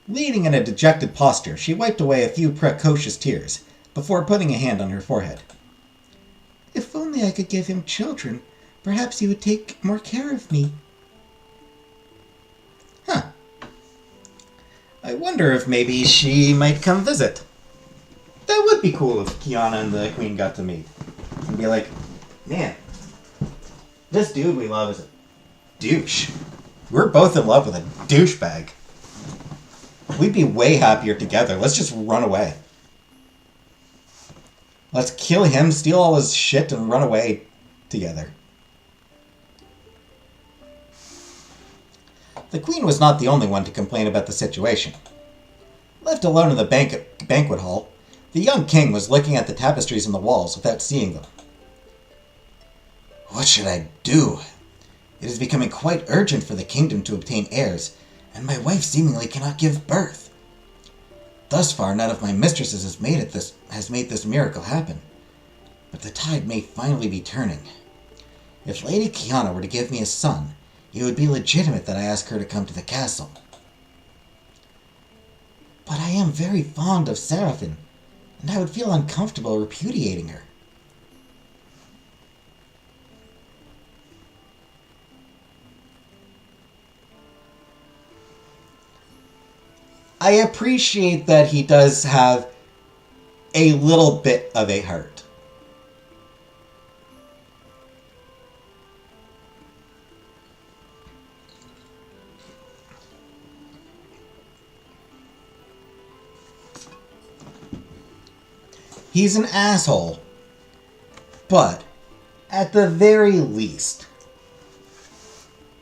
Leaning in a dejected posture, she wiped away a few precocious tears, before putting a hand on her forehead. If only I could give him children, perhaps he would take more care of me. Huh. I wonder if maybe she might come visit. That would be cool if Kiana and the Queen got to meet. And be like, man, this dude we love is a douche. We're both in love with a douchebag. We'd be way happier together. Let's just run away. Let's kill him, steal all his shit, and run away together. The Queen was not the only one to complain about the situation. Left alone in the banquet hall, the young king was looking at the tapestries on the walls without seeing them. What should I do? It is becoming quite urgent for the kingdom to obtain heirs, and my wife seemingly cannot give birth. Thus far, none of my mistresses has made this miracle happen, but the tide may finally be turning. If Lady Kiana were to give me a son, it would be legitimate that I ask her to come to the castle. But I am very fond of Seraphine, and I would feel uncomfortable repudiating her. I appreciate that he does have a little bit of a heart. He's an asshole. But, at the very least,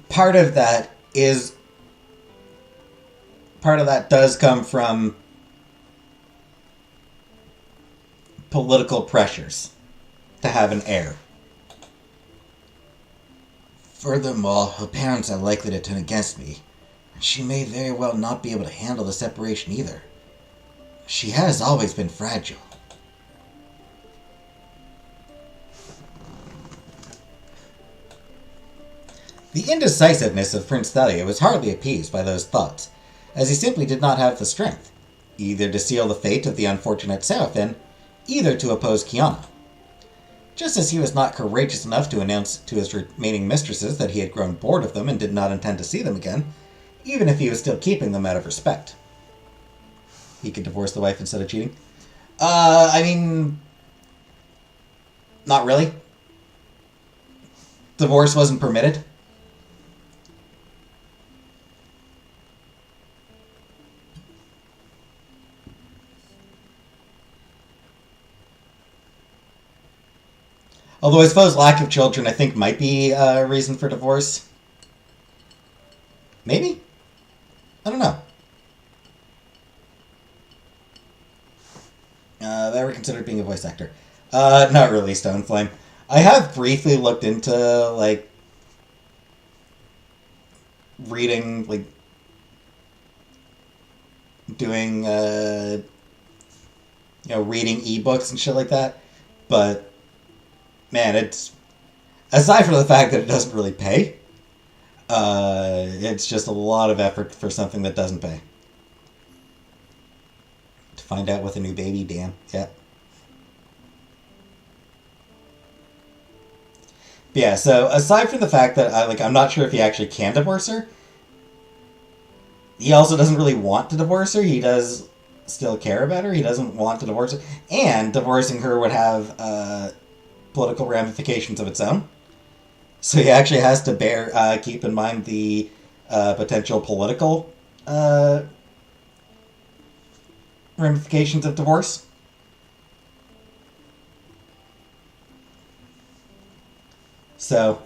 part of that does come from political pressures to have an heir. Furthermore, her parents are likely to turn against me, and she may very well not be able to handle the separation either. She has always been fragile. The indecisiveness of Prince Thalia was hardly appeased by those thoughts, as he simply did not have the strength, either to seal the fate of the unfortunate Seraphine, either to oppose Kiana. Just as he was not courageous enough to announce to his remaining mistresses that he had grown bored of them and did not intend to see them again, even if he was still keeping them out of respect. He could divorce the wife instead of cheating? Not really. Divorce wasn't permitted. Although I suppose lack of children, I think, might be a reason for divorce. Maybe? I don't know. Ever considered being a voice actor? Not really, Stoneflame. I have briefly looked into, reading, doing, reading ebooks and shit like that. But, man, it's... aside from the fact that it doesn't really pay, It's just a lot of effort for something that doesn't pay. To find out with a new baby, damn. Yeah. But yeah, so aside from the fact that I'm not sure if he actually can divorce her, he also doesn't really want to divorce her. He does still care about her. He doesn't want to divorce her. And divorcing her would have political ramifications of its own. So he actually has to keep in mind the potential political ramifications of divorce. So,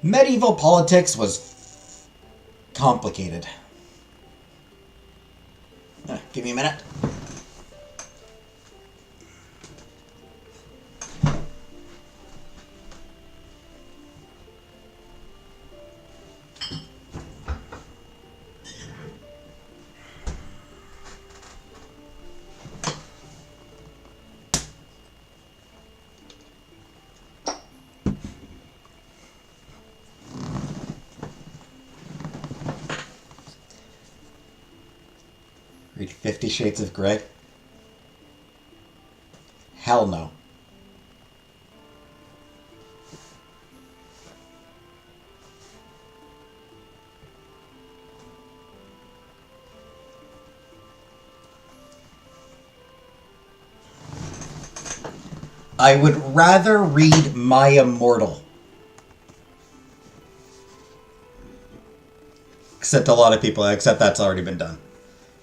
medieval politics was complicated. Give me a minute. Read 50 Shades of Grey? Hell no. I would rather read My Immortal. Except a lot of people, except that's already been done.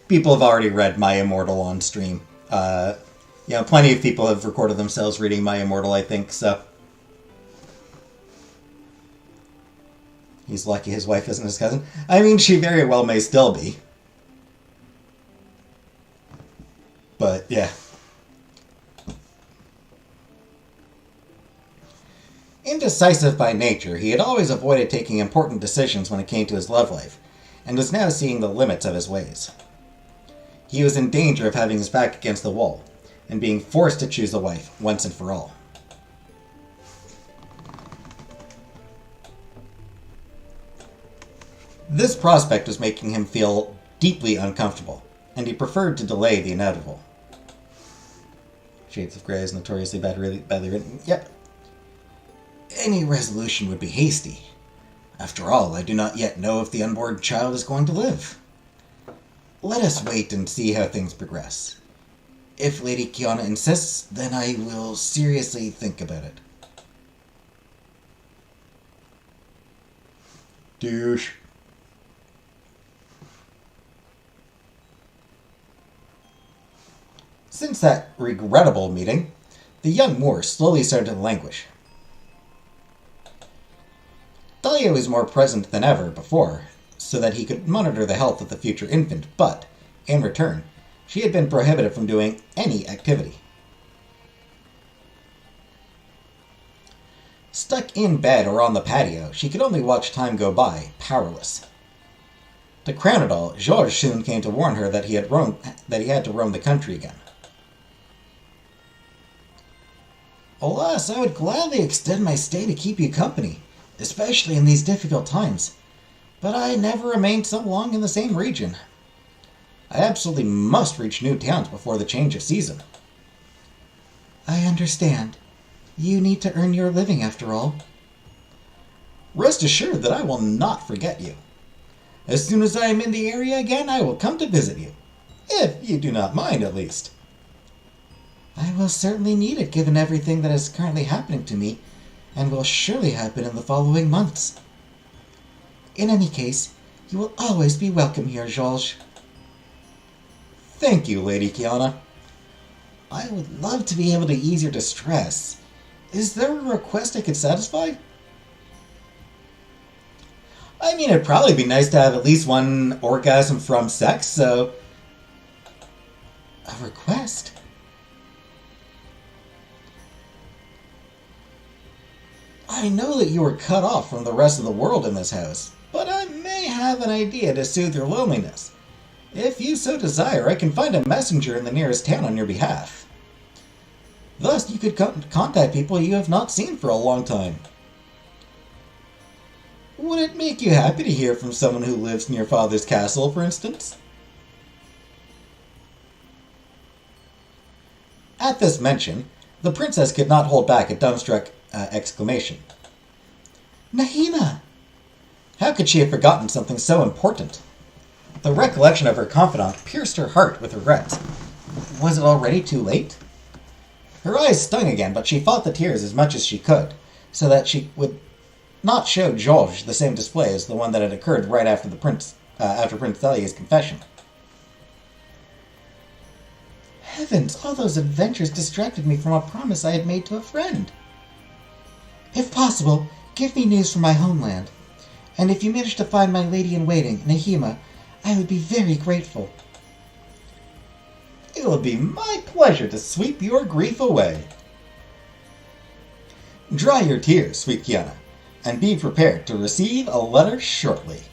People have already read My Immortal on stream. Plenty of people have recorded themselves reading My Immortal, I think, so. He's lucky his wife isn't his cousin. I mean, she very well may still be. But, yeah. Indecisive by nature, he had always avoided taking important decisions when it came to his love life, and was now seeing the limits of his ways. He was in danger of having his back against the wall, and being forced to choose a wife, once and for all. This prospect was making him feel deeply uncomfortable, and he preferred to delay the inevitable. Shades of Grey is notoriously badly written. Yep. Any resolution would be hasty. After all, I do not yet know if the unborn child is going to live. Let us wait and see how things progress. If Lady Kiana insists, then I will seriously think about it. Douche. Since that regrettable meeting, the young Moor slowly started to languish. Dahlia was more present than ever before, so that he could monitor the health of the future infant, but, in return, she had been prohibited from doing any activity. Stuck in bed or on the patio, she could only watch time go by, powerless. To crown it all, Georges soon came to warn her that he had to roam the country again. Alas, I would gladly extend my stay to keep you company, especially in these difficult times. But I never remained so long in the same region. I absolutely must reach new towns before the change of season. I understand. You need to earn your living after all. Rest assured that I will not forget you. As soon as I am in the area again, I will come to visit you. If you do not mind, at least. I will certainly need it given everything that is currently happening to me, and will surely happen in the following months. In any case, you will always be welcome here, Georges. Thank you, Lady Kiana. I would love to be able to ease your distress. Is there a request I could satisfy? I mean, it'd probably be nice to have at least one orgasm from sex, so... A request? I know that you were cut off from the rest of the world in this house, but I may have an idea to soothe your loneliness. If you so desire, I can find a messenger in the nearest town on your behalf. Thus, you could contact people you have not seen for a long time. Would it make you happy to hear from someone who lives in your father's castle, for instance? At this mention, the princess could not hold back a dumbstruck exclamation. Nahima! How could she have forgotten something so important? The recollection of her confidant pierced her heart with regret. Was it already too late? Her eyes stung again, but she fought the tears as much as she could, so that she would not show Georges the same display as the one that had occurred right after Prince Thelier's confession. Heavens, all those adventures distracted me from a promise I had made to a friend. If possible, give me news from my homeland, and if you manage to find my lady-in-waiting, Nahima, I would be very grateful. It will be my pleasure to sweep your grief away. Dry your tears, sweet Kiana, and be prepared to receive a letter shortly.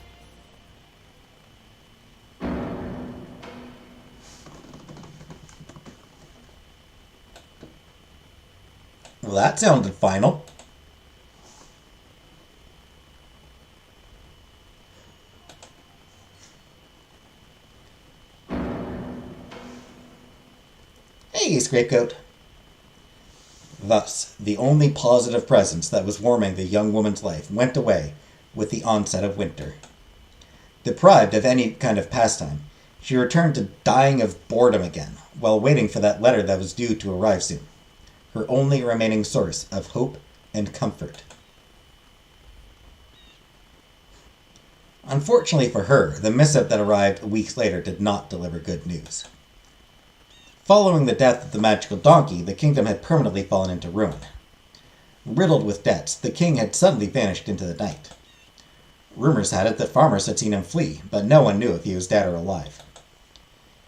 Well, that sounded final. Hey, Scapegoat. Thus, the only positive presence that was warming the young woman's life went away with the onset of winter. Deprived of any kind of pastime, she returned to dying of boredom again, while waiting for that letter that was due to arrive soon, her only remaining source of hope and comfort. Unfortunately for her, the missive that arrived weeks later did not deliver good news. Following the death of the magical donkey, the kingdom had permanently fallen into ruin. Riddled with debts, the king had suddenly vanished into the night. Rumors had it that farmers had seen him flee, but no one knew if he was dead or alive.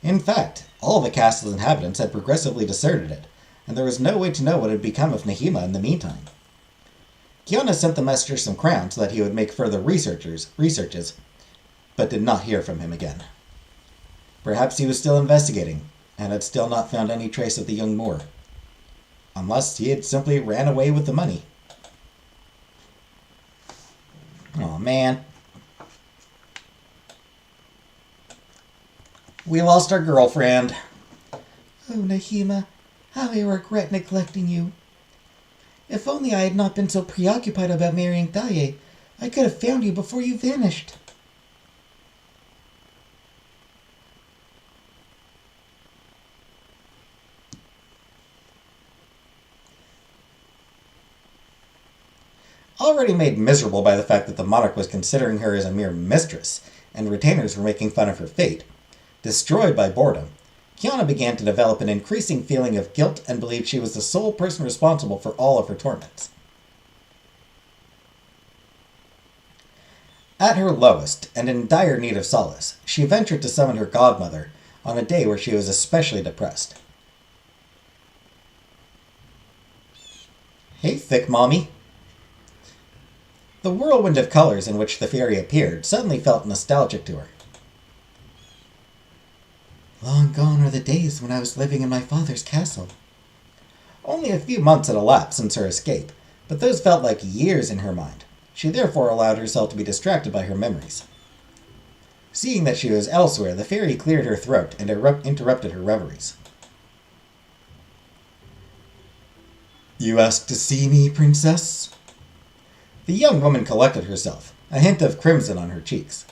In fact, all the castle's inhabitants had progressively deserted it, and there was no way to know what had become of Nahima in the meantime. Kiana sent the messenger some crowns so that he would make further researches, but did not hear from him again. Perhaps he was still investigating, and had still not found any trace of the young Moor. Unless he had simply ran away with the money. Aw, man. We lost our girlfriend. Oh, Nahima, how I regret neglecting you. If only I had not been so preoccupied about marrying Daye, I could have found you before you vanished. Already made miserable by the fact that the monarch was considering her as a mere mistress, and retainers were making fun of her fate, destroyed by boredom, Kiana began to develop an increasing feeling of guilt and believed she was the sole person responsible for all of her torments. At her lowest, and in dire need of solace, she ventured to summon her godmother on a day where she was especially depressed. Hey, thick mommy. The whirlwind of colors in which the fairy appeared suddenly felt nostalgic to her. Long gone are the days when I was living in my father's castle. Only a few months had elapsed since her escape, but those felt like years in her mind. She therefore allowed herself to be distracted by her memories. Seeing that she was elsewhere, the fairy cleared her throat and interrupted her reveries. You asked to see me, princess? The young woman collected herself, a hint of crimson on her cheeks.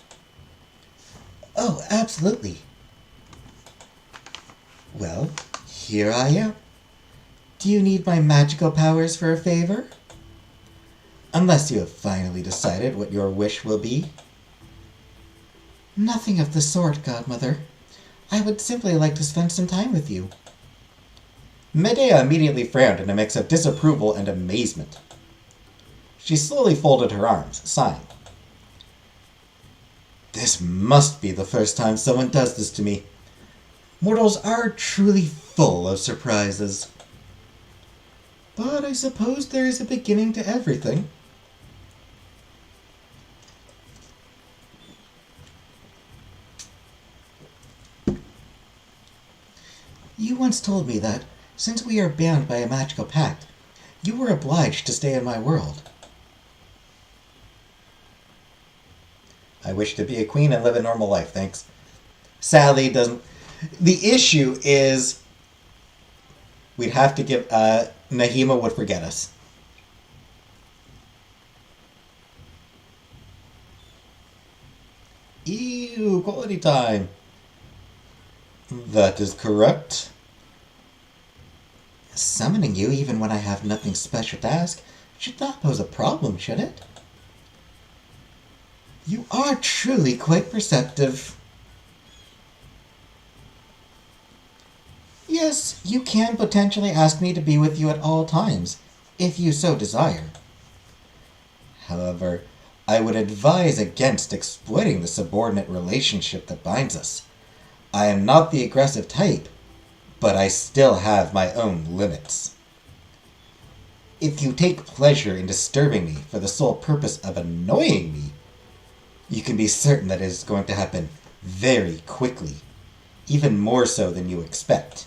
Oh, absolutely. Well, here I am. Do you need my magical powers for a favor? Unless you have finally decided what your wish will be. Nothing of the sort, godmother. I would simply like to spend some time with you. Medea immediately frowned in a mix of disapproval and amazement. She slowly folded her arms, sighing. This must be the first time someone does this to me. Mortals are truly full of surprises. But I suppose there is a beginning to everything. You once told me that, Since we are bound by a magical pact, you were obliged to stay in my world. I wish to be a queen and live a normal life, thanks. Sally doesn't... The issue is we'd have to give... Nahima would forget us. Ew, quality time. That is correct. Summoning you even when I have nothing special to ask should not pose a problem, should it? You are truly quite perceptive. Yes, you can potentially ask me to be with you at all times, if you so desire. However, I would advise against exploiting the subordinate relationship that binds us. I am not the aggressive type, but I still have my own limits. If you take pleasure in disturbing me for the sole purpose of annoying me, you can be certain that it is going to happen very quickly, even more so than you expect.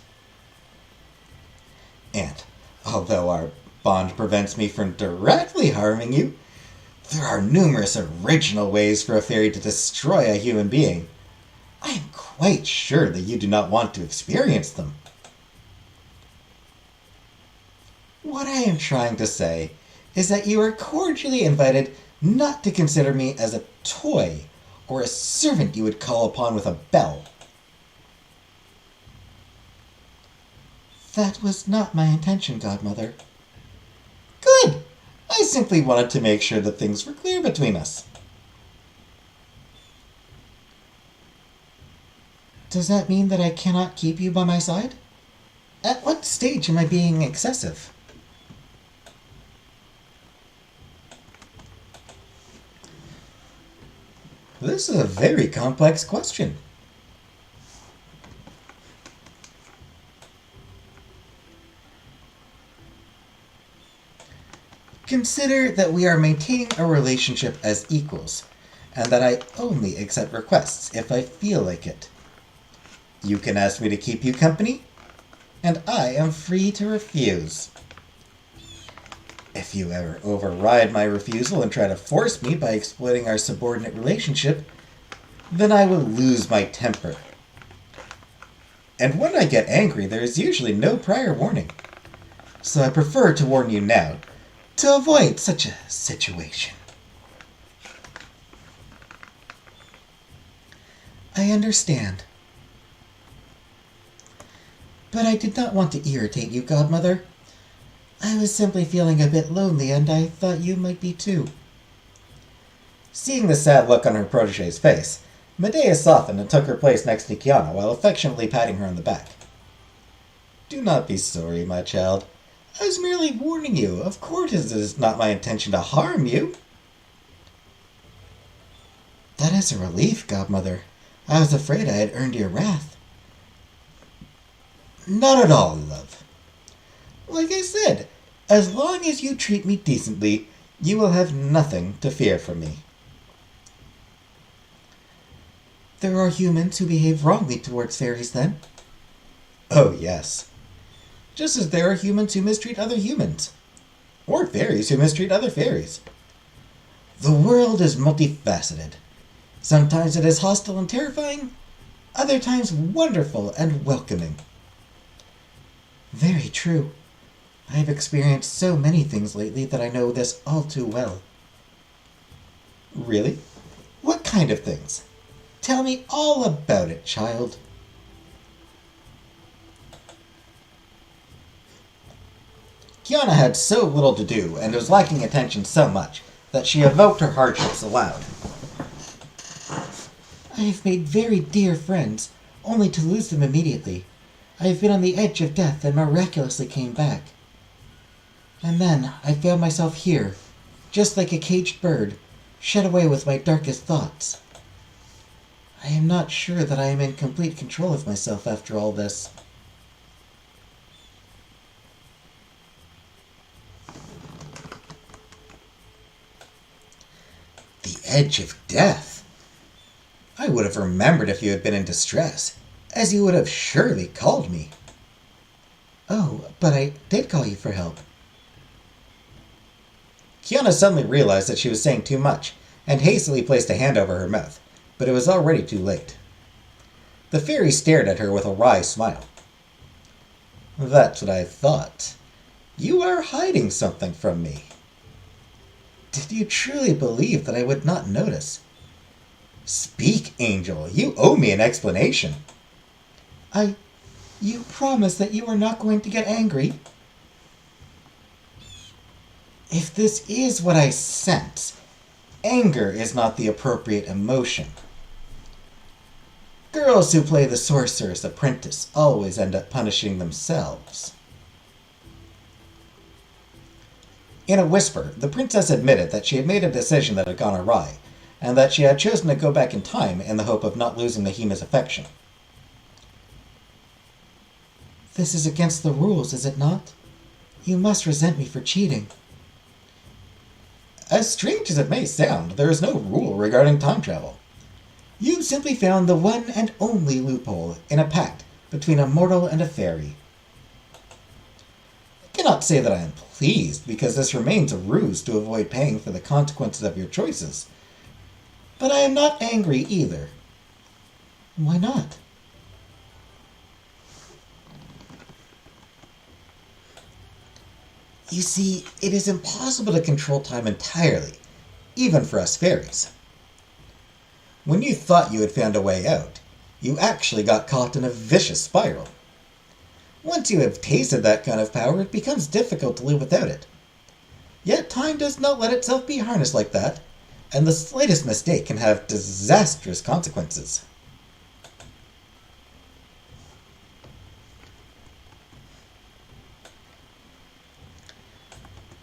And, although our bond prevents me from directly harming you, there are numerous original ways for a fairy to destroy a human being. I am quite sure that you do not want to experience them. What I am trying to say is that you are cordially invited not to consider me as a toy or a servant you would call upon with a bell. That was not my intention, Godmother. Good! I simply wanted to make sure that things were clear between us. Does that mean that I cannot keep you by my side? At what stage am I being excessive? This is a very complex question. Consider that we are maintaining a relationship as equals, and that I only accept requests if I feel like it. You can ask me to keep you company, and I am free to refuse. If you ever override my refusal and try to force me by exploiting our subordinate relationship, then I will lose my temper. And when I get angry, there is usually no prior warning. So I prefer to warn you now, to avoid such a situation. I understand. But I did not want to irritate you, Godmother. I was simply feeling a bit lonely, and I thought you might be too. Seeing the sad look on her protégé's face, Medea softened and took her place next to Kiana while affectionately patting her on the back. Do not be sorry, my child. I was merely warning you. Of course it is not my intention to harm you. That is a relief, Godmother. I was afraid I had earned your wrath. Not at all, love. Like I said, as long as you treat me decently, you will have nothing to fear from me. There are humans who behave wrongly towards fairies, then? Oh, yes. Just as there are humans who mistreat other humans. Or fairies who mistreat other fairies. The world is multifaceted. Sometimes it is hostile and terrifying, other times wonderful and welcoming. Very true. I have experienced so many things lately that I know this all too well. Really? What kind of things? Tell me all about it, child. Kiana had so little to do and was lacking attention so much that she evoked her hardships aloud. I have made very dear friends, only to lose them immediately. I have been on the edge of death and miraculously came back. And then I found myself here, just like a caged bird, shut away with my darkest thoughts. I am not sure that I am in complete control of myself after all this. The edge of death? I would have remembered if you had been in distress, as you would have surely called me. Oh, but I did call you for help. Kiana suddenly realized that she was saying too much, and hastily placed a hand over her mouth, but it was already too late. The fairy stared at her with a wry smile. That's what I thought. You are hiding something from me. Did you truly believe that I would not notice? Speak, Angel. You owe me an explanation. You promise that you are not going to get angry? If this is what I sense, anger is not the appropriate emotion. Girls who play the sorcerer's apprentice always end up punishing themselves. In a whisper, the princess admitted that she had made a decision that had gone awry, and that she had chosen to go back in time in the hope of not losing Nahima's affection. This is against the rules, is it not? You must resent me for cheating. As strange as it may sound, there is no rule regarding time travel. You simply found the one and only loophole in a pact between a mortal and a fairy. I cannot say that I am pleased, because this remains a ruse to avoid paying for the consequences of your choices. But I am not angry either. Why not? You see, it is impossible to control time entirely, even for us fairies. When you thought you had found a way out, you actually got caught in a vicious spiral. Once you have tasted that kind of power, it becomes difficult to live without it. Yet time does not let itself be harnessed like that, and the slightest mistake can have disastrous consequences.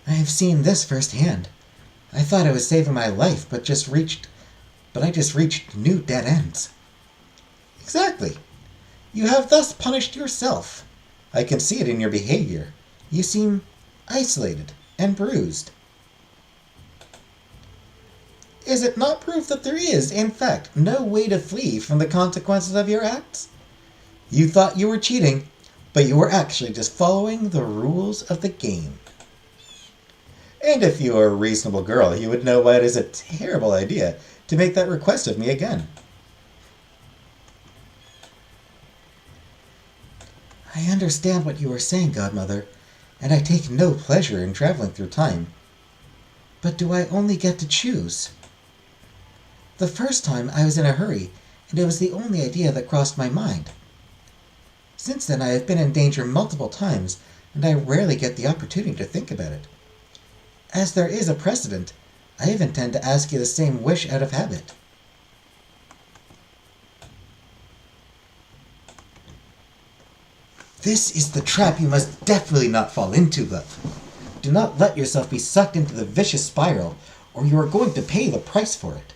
I have seen this firsthand. I thought I was saving my life, but I just reached new dead ends. Exactly. You have thus punished yourself. I can see it in your behavior. You seem isolated and bruised. Is it not proof that there is, in fact, no way to flee from the consequences of your acts? You thought you were cheating, but you were actually just following the rules of the game. And if you are a reasonable girl, you would know why it is a terrible idea to make that request of me again. I understand what you are saying, Godmother, and I take no pleasure in traveling through time. But do I only get to choose? The first time I was in a hurry, and it was the only idea that crossed my mind. Since then I have been in danger multiple times, and I rarely get the opportunity to think about it. As there is a precedent, I even tend to ask you the same wish out of habit. This is the trap you must definitely not fall into, love. Do not let yourself be sucked into the vicious spiral, or you are going to pay the price for it.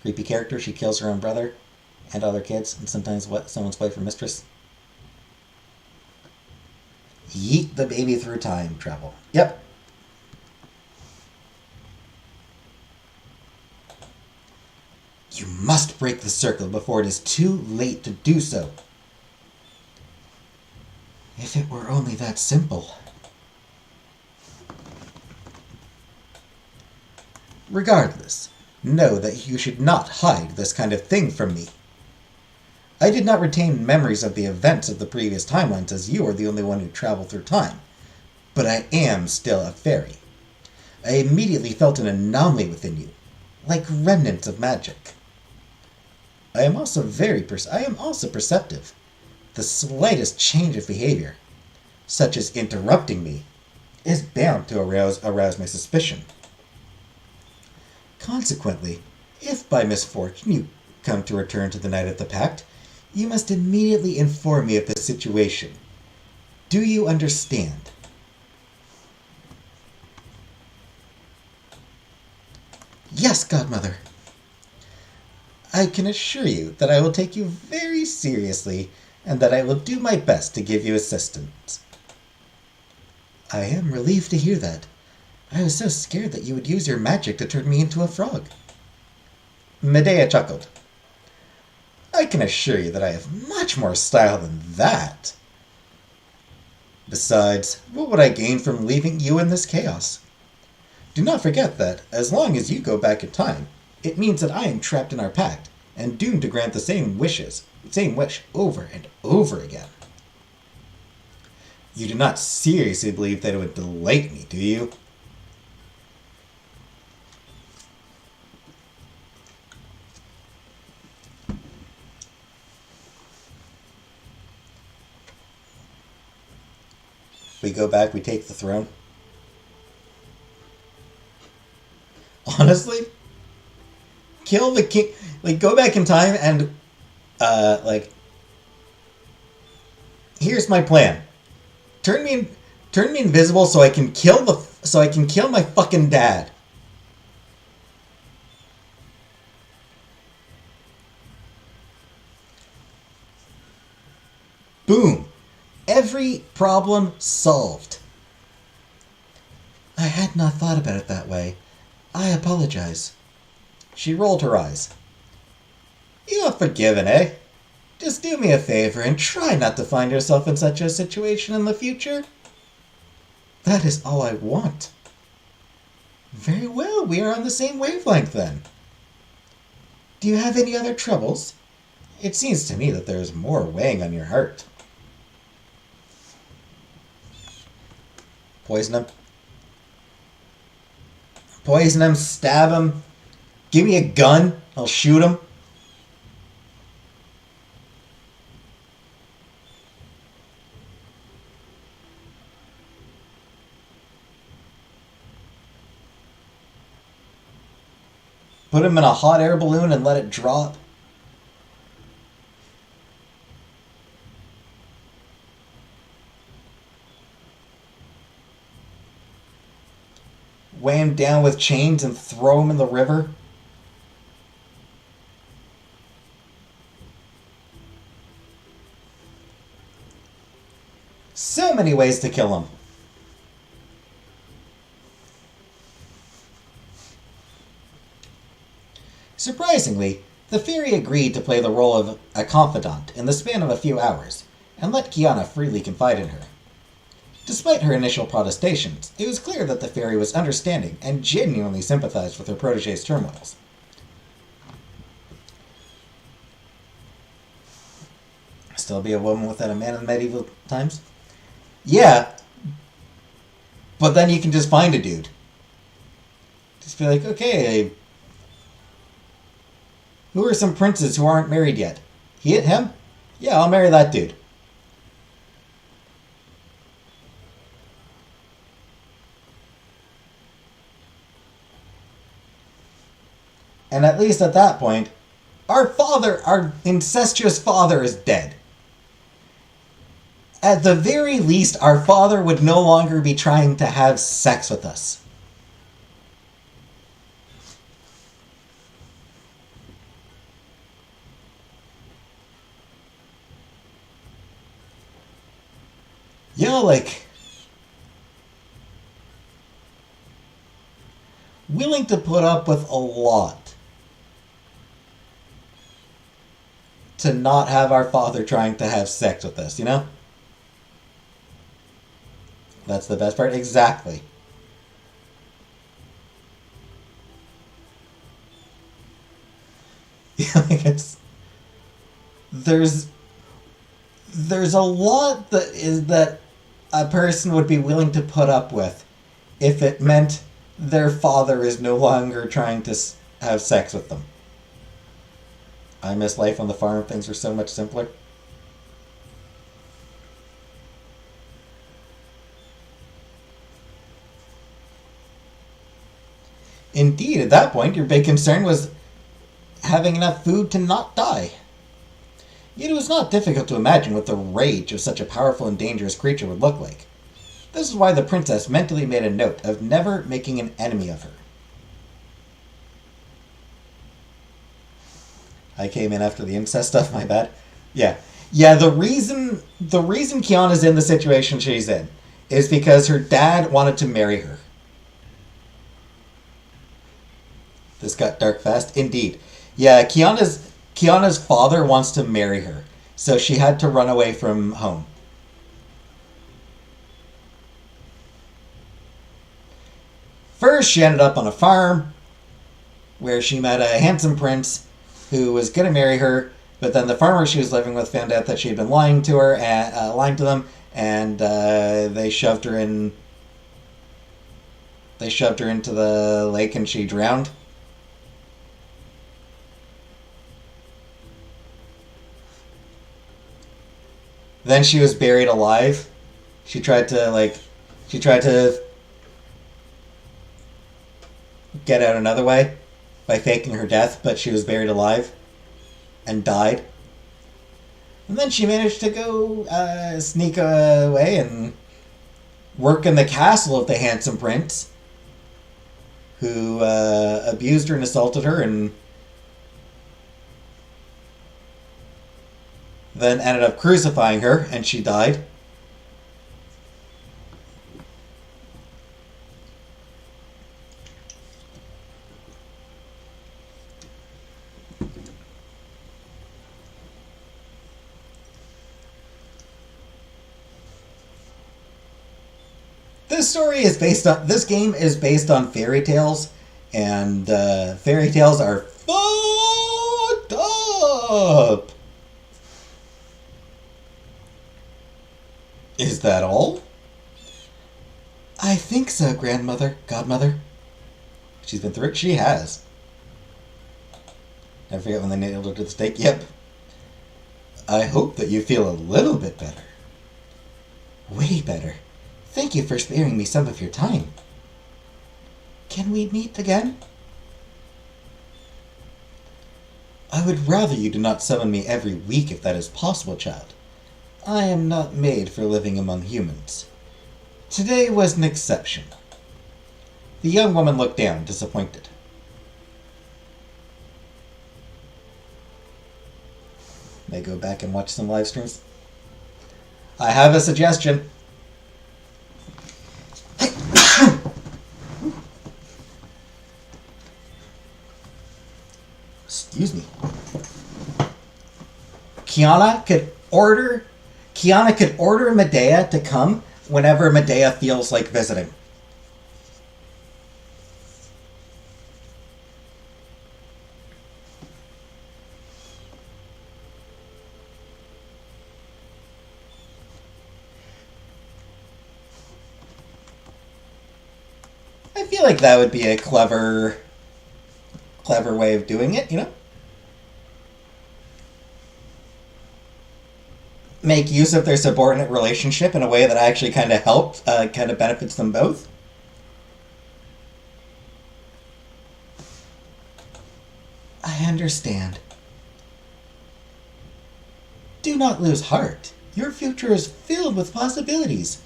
Creepy character, she kills her own brother and other kids, and sometimes someone's wife or mistress. Yeet the baby through time travel. Yep. You must break the circle before it is too late to do so. If it were only that simple. Regardless, know that you should not hide this kind of thing from me. I did not retain memories of the events of the previous timelines, as you are the only one who traveled through time. But I am still a fairy. I immediately felt an anomaly within you, like remnants of magic. I am also perceptive. The slightest change of behavior, such as interrupting me, is bound to arouse my suspicion. Consequently, if by misfortune you come to return to the night of the pact, you must immediately inform me of the situation. Do you understand? Yes, Godmother. I can assure you that I will take you very seriously, and that I will do my best to give you assistance. I am relieved to hear that. I was so scared that you would use your magic to turn me into a frog. Medea chuckled. I can assure you that I have much more style than that. Besides, what would I gain from leaving you in this chaos? Do not forget that, as long as you go back in time, it means that I am trapped in our pact, and doomed to grant the same wish over and over again. You do not seriously believe that it would delight me, do you? We go back, we take the throne. Honestly, kill the king. Like, go back in time and, here's my plan. Turn me invisible so I can kill my fucking dad. Boom. Every problem solved. I had not thought about it that way. I apologize. She rolled her eyes. You are forgiven, eh? Just do me a favor and try not to find yourself in such a situation in the future. That is all I want. Very well, we are on the same wavelength then. Do you have any other troubles? It seems to me that there is more weighing on your heart. Poison him. Poison him, stab him. Give me a gun, I'll shoot him. Put him in a hot air balloon and let it drop. Weigh him down with chains and throw him in the river. So many ways to kill him. Surprisingly, the fairy agreed to play the role of a confidant in the span of a few hours, and let Kiana freely confide in her. Despite her initial protestations, it was clear that the fairy was understanding and genuinely sympathized with her protege's turmoils. Still be a woman without a man in medieval times? Yeah, but then you can just find a dude. Just be like, okay, who are some princes who aren't married yet? Him? Yeah, I'll marry that dude. And at least at that point, our incestuous father is dead. At the very least, our father would no longer be trying to have sex with us. Willing to put up with a lot to not have our father trying to have sex with us, you know? That's the best part. Exactly. There's a lot that a person would be willing to put up with if it meant their father is no longer trying to have sex with them. I miss life on the farm. Things were so much simpler. Indeed, at that point, your big concern was having enough food to not die. Yet it was not difficult to imagine what the rage of such a powerful and dangerous creature would look like. This is why the princess mentally made a note of never making an enemy of her. I came in after the incest stuff, my bad. Yeah, the reason Kiana's in the situation she's in is because her dad wanted to marry her. This got dark fast. Indeed. Yeah, Kiana's Kiana's father wants to marry her, so she had to run away from home. First, she ended up on a farm where she met a handsome prince who was going to marry her, but then the farmer she was living with found out that she had been lying to her, and lying to them, and they shoved her in. They shoved her into the lake, and she drowned. Then she was buried alive. She tried to get out another way by faking her death, but she was buried alive and died. And then she managed to go sneak away and work in the castle of the handsome prince, who abused her and assaulted her, and then ended up crucifying her, and she died. This game is based on fairy tales, and fairy tales are fucked up. Is that all? I think so, godmother. She's been through it. She has. I forget when they nailed her to the stake. Yep. I hope that you feel a little bit better. Way better. Thank you for sparing me some of your time. Can we meet again? I would rather you do not summon me every week if that is possible, child. I am not made for living among humans. Today was an exception. The young woman looked down, disappointed. May go back and watch some live streams. I have a suggestion. Excuse me. Kiana could order Medea to come whenever Medea feels like visiting. I feel like that would be a clever way of doing it, you know? Make use of their subordinate relationship in a way that actually kind of helps, kind of benefits them both. I understand. Do not lose heart. Your future is filled with possibilities.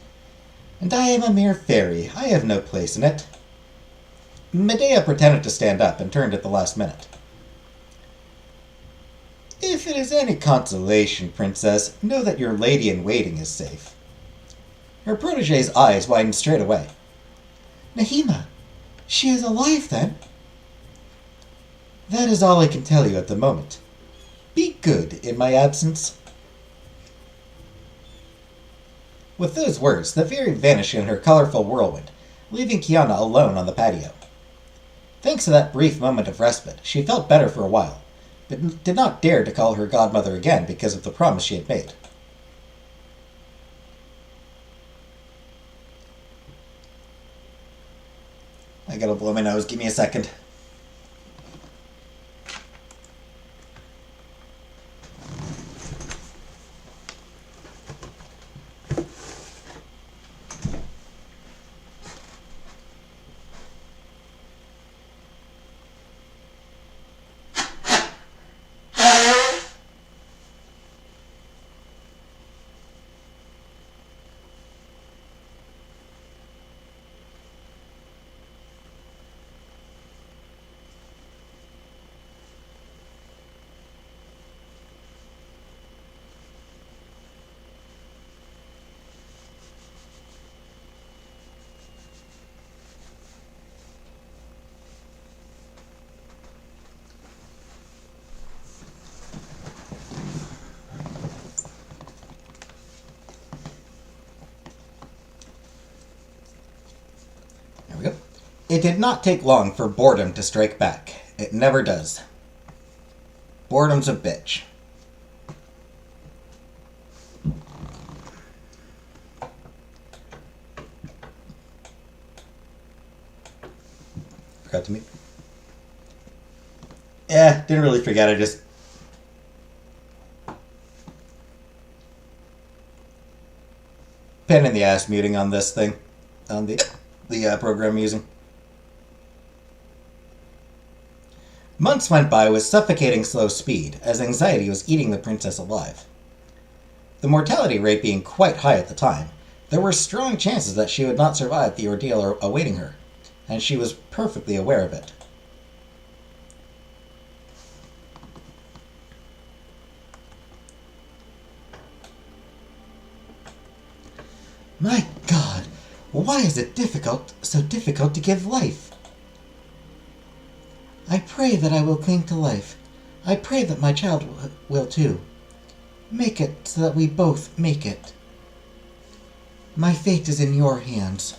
And I am a mere fairy. I have no place in it. Medea pretended to stand up and turned at the last minute. If it is any consolation, Princess, know that your lady-in-waiting is safe. Her protege's eyes widened straight away. Nahima, she is alive then? That is all I can tell you at the moment. Be good in my absence. With those words, the fairy vanished in her colorful whirlwind, leaving Kiana alone on the patio. Thanks to that brief moment of respite, she felt better for a while, but did not dare to call her godmother again because of the promise she had made. I gotta blow my nose. Give me a second. It did not take long for boredom to strike back. It never does. Boredom's a bitch. Forgot to meet. Yeah, didn't really forget. I just pain in the ass muting on this thing, on the program I'm using. Months went by with suffocating slow speed, as anxiety was eating the princess alive. The mortality rate being quite high at the time, there were strong chances that she would not survive the ordeal awaiting her, and she was perfectly aware of it. My God, why is it so difficult to give life? I pray that I will cling to life. I pray that my child will too. Make it so that we both make it. My fate is in your hands.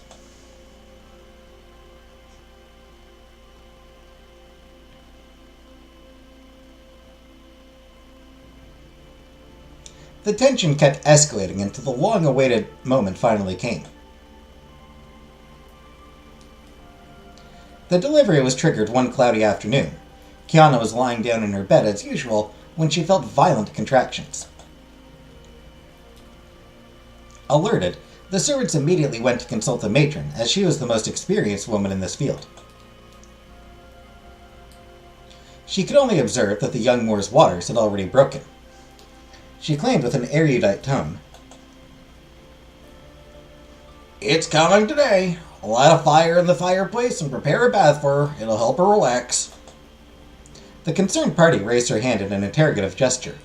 The tension kept escalating until the long-awaited moment finally came. The delivery was triggered one cloudy afternoon. Kiana was lying down in her bed as usual when she felt violent contractions. Alerted, the servants immediately went to consult the matron, as she was the most experienced woman in this field. She could only observe that the young Moor's waters had already broken. She claimed with an erudite tone, "It's coming today. Light a fire in the fireplace and prepare a bath for her. It'll help her relax." The concerned party raised her hand in an interrogative gesture.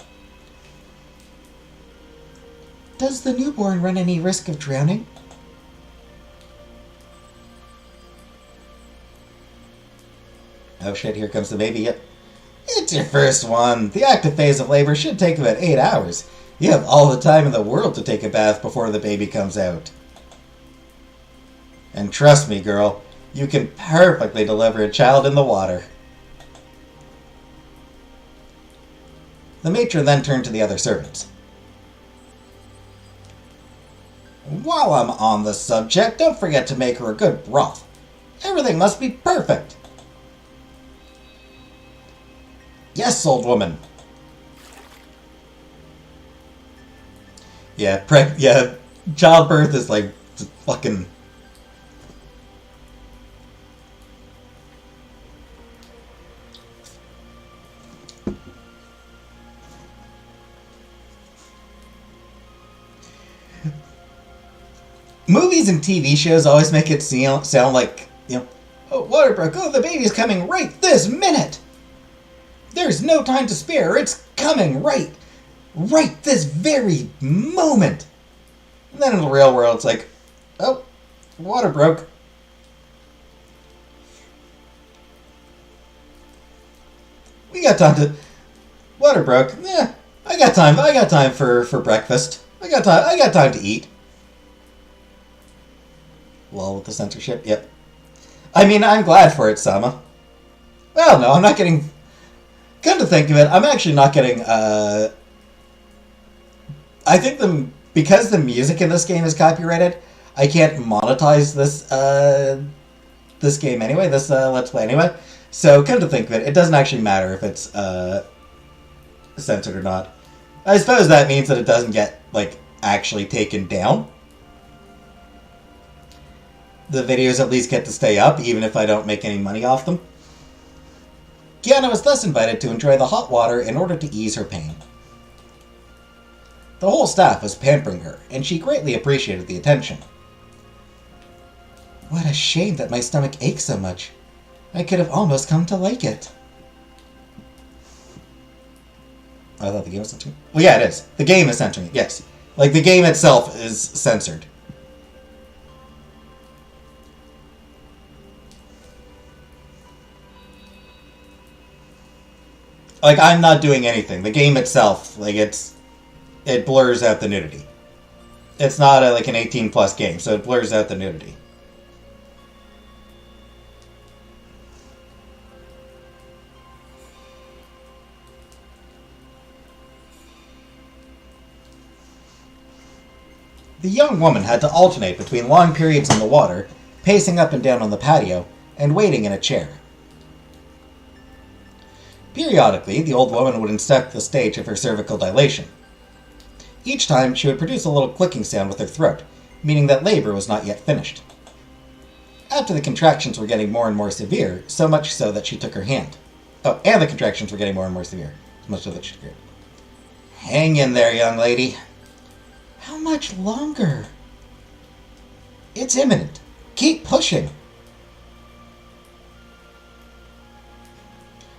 Does the newborn run any risk of drowning? Oh shit, here comes the baby. Yep. It's your first one. The active phase of labor should take about 8 hours. You have all the time in the world to take a bath before the baby comes out. And trust me, girl, you can perfectly deliver a child in the water. The matron then turned to the other servants. While I'm on the subject, don't forget to make her a good broth. Everything must be perfect. Yes, old woman. Yeah, childbirth is like just fucking... Movies and TV shows always make it sound like, oh, Waterbrook, oh, the baby's coming right this minute. There's no time to spare. It's coming right this very moment. And then in the real world, it's like, oh, water broke. We got time to... Water broke. Yeah, I got time for breakfast. I got time to eat. Lol with the censorship. Yep. I mean, I'm glad for it, Sama. Well, no, I'm not getting... Come to think of it, I'm actually not getting, I think because the music in this game is copyrighted, I can't monetize this game anyway, this Let's Play anyway. So, come to think of it, it doesn't actually matter if it's, censored or not. I suppose that means that it doesn't get, actually taken down. The videos at least get to stay up, even if I don't make any money off them. Kiana was thus invited to enjoy the hot water in order to ease her pain. The whole staff was pampering her, and she greatly appreciated the attention. What a shame that my stomach aches so much. I could have almost come to like it. I thought the game was censoring. Well, yeah, it is. The game is censoring it, yes. The game itself is censored. I'm not doing anything. The game itself, it blurs out the nudity. It's not an 18+ game, so it blurs out the nudity. The young woman had to alternate between long periods in the water, pacing up and down on the patio, and waiting in a chair. Periodically, the old woman would inspect the stage of her cervical dilation. Each time, she would produce a little clicking sound with her throat, meaning that labor was not yet finished. After the contractions were getting more and more severe, so much so that she took her hand. Oh, and the contractions were getting more and more severe, so much so that she took her hand. Hang in there, young lady. How much longer? It's imminent. Keep pushing.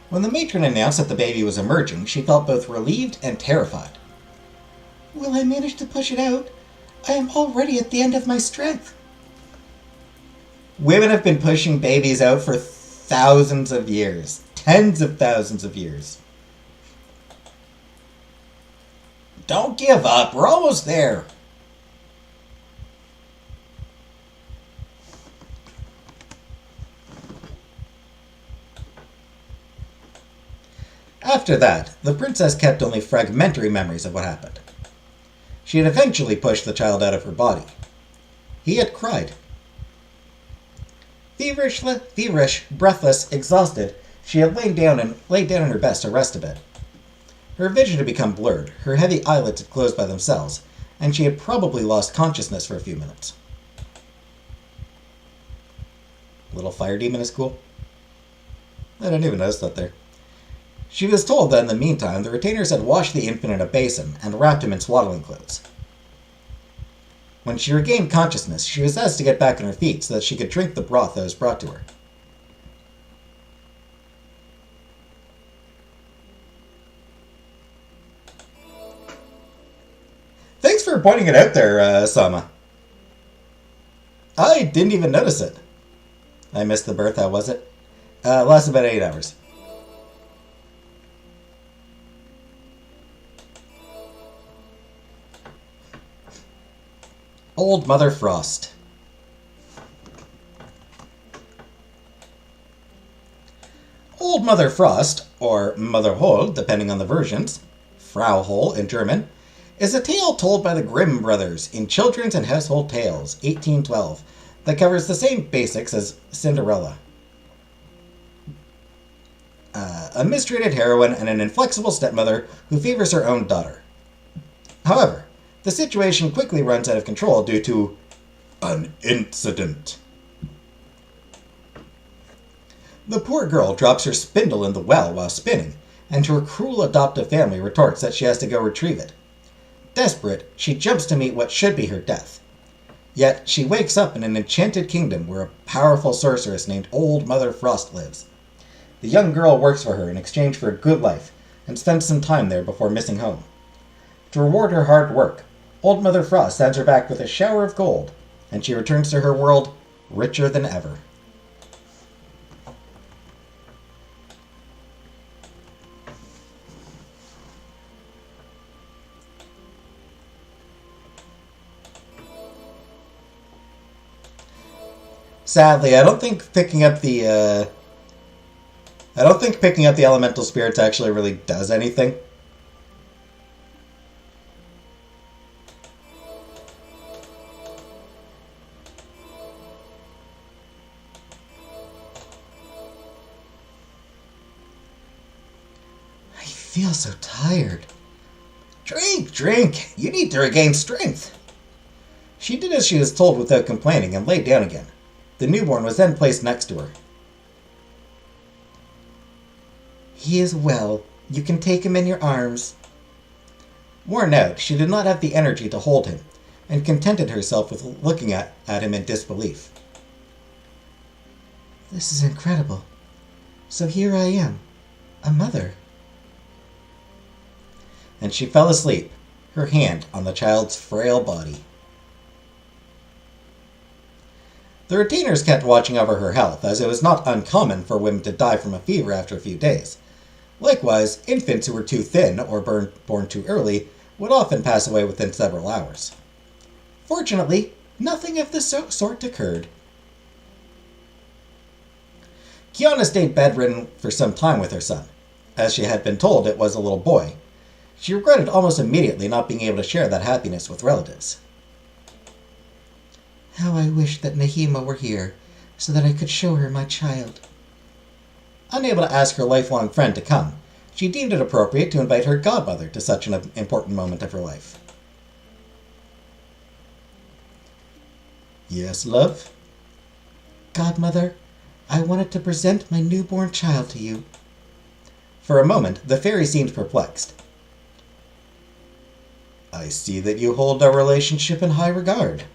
When the matron announced that the baby was emerging, she felt both relieved and terrified. Will I manage to push it out? I am already at the end of my strength. Women have been pushing babies out for thousands of years. Tens of thousands of years. Don't give up. We're almost there. After that, the princess kept only fragmentary memories of what happened. She had eventually pushed the child out of her body. He had cried. Feverish, breathless, exhausted, she had laid down in her best to rest a bit. Her vision had become blurred, her heavy eyelids had closed by themselves, and she had probably lost consciousness for a few minutes. Little fire demon is cool. I didn't even notice that there. She was told that in the meantime, the retainers had washed the infant in a basin and wrapped him in swaddling clothes. When she regained consciousness, she was asked to get back on her feet so that she could drink the broth that was brought to her. Thanks for pointing it out there, Sama. I didn't even notice it. I missed the birth, how was it? Lasted about 8 hours. Old Mother Frost. Old Mother Frost, or Mother Hole, depending on the versions, Frau Hole in German, is a tale told by the Grimm brothers in Children's and Household Tales, 1812, that covers the same basics as Cinderella. A mistreated heroine and an inflexible stepmother who favors her own daughter. However, the situation quickly runs out of control due to an incident. The poor girl drops her spindle in the well while spinning, and her cruel adoptive family retorts that she has to go retrieve it. Desperate, she jumps to meet what should be her death. Yet, she wakes up in an enchanted kingdom where a powerful sorceress named Old Mother Frost lives. The young girl works for her in exchange for a good life, and spends some time there before missing home. To reward her hard work, Old Mother Frost sends her back with a shower of gold, and she returns to her world richer than ever. Sadly, I don't think picking up the elemental spirits actually really does anything. I feel so tired. Drink! You need to regain strength. She did as she was told without complaining and laid down again. The newborn was then placed next to her. He is well. You can take him in your arms. Worn out, she did not have the energy to hold him, and contented herself with looking at him in disbelief. This is incredible. So here I am, a mother. And she fell asleep, her hand on the child's frail body. The retainers kept watching over her health, as it was not uncommon for women to die from a fever after a few days. Likewise, infants who were too thin or born too early would often pass away within several hours. Fortunately, nothing of the sort occurred. Kiana stayed bedridden for some time with her son, as she had been told it was a little boy. She regretted almost immediately not being able to share that happiness with relatives. How I wish that Nahima were here, so that I could show her my child. Unable to ask her lifelong friend to come, she deemed it appropriate to invite her godmother to such an important moment of her life. Yes, love? Godmother, I wanted to present my newborn child to you. For a moment, the fairy seemed perplexed. I see that you hold our relationship in high regard.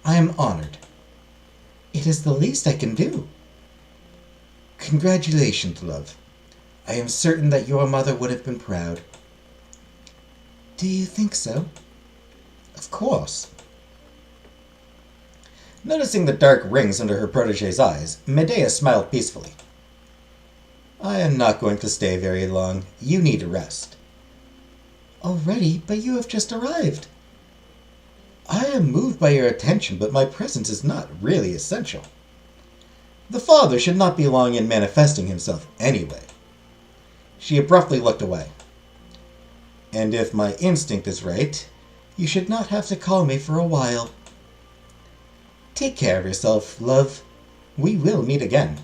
I am honored. It is the least I can do. Congratulations, love. I am certain that your mother would have been proud. Do you think so? Of course. Noticing the dark rings under her protege's eyes, Medea smiled peacefully. I am not going to stay very long. You need a rest. Already? But you have just arrived. I am moved by your attention, but my presence is not really essential. The father should not be long in manifesting himself anyway. She abruptly looked away. And if my instinct is right, you should not have to call me for a while. Take care of yourself, love. We will meet again.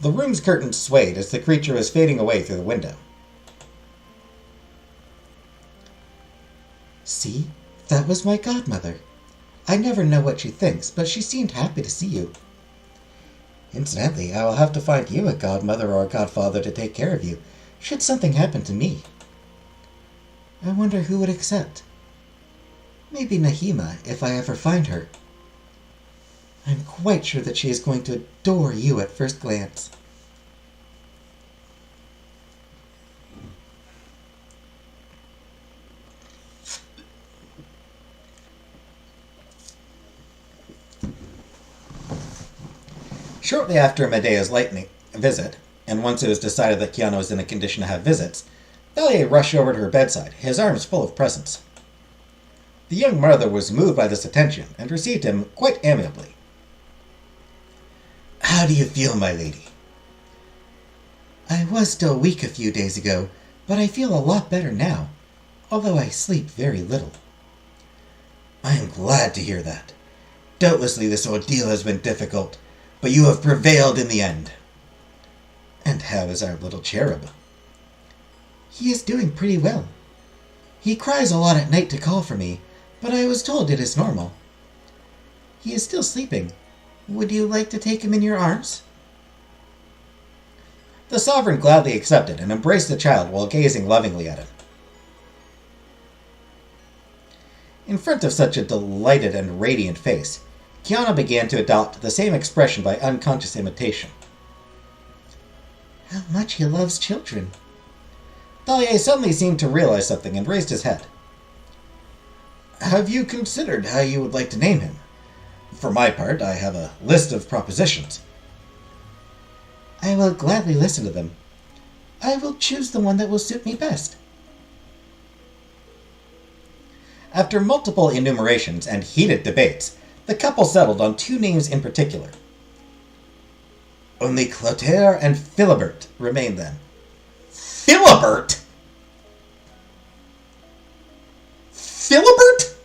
The room's curtains swayed as the creature was fading away through the window. See, that was my godmother. I never know what she thinks, but she seemed happy to see you. Incidentally, I will have to find you a godmother or a godfather to take care of you, should something happen to me. I wonder who would accept. Maybe Nahima, if I ever find her. I'm quite sure that she is going to adore you at first glance. Shortly after Medea's lightning visit, and once it was decided that Kiana was in a condition to have visits, Thalia rushed over to her bedside, his arms full of presents. The young mother was moved by this attention and received him quite amiably. How do you feel, my lady? I was still weak a few days ago, but I feel a lot better now, although I sleep very little. I am glad to hear that. Doubtlessly this ordeal has been difficult, but you have prevailed in the end. And how is our little cherub? He is doing pretty well. He cries a lot at night to call for me, but I was told it is normal. He is still sleeping. Would you like to take him in your arms? The sovereign gladly accepted and embraced the child while gazing lovingly at him. In front of such a delighted and radiant face, Kiana began to adopt the same expression by unconscious imitation. How much he loves children. Thalia suddenly seemed to realize something and raised his head. Have you considered how you would like to name him? For my part, I have a list of propositions. I will gladly listen to them. I will choose the one that will suit me best. After multiple enumerations and heated debates, the couple settled on two names in particular. Only Clotaire and Philibert remained then. Philibert? Philibert?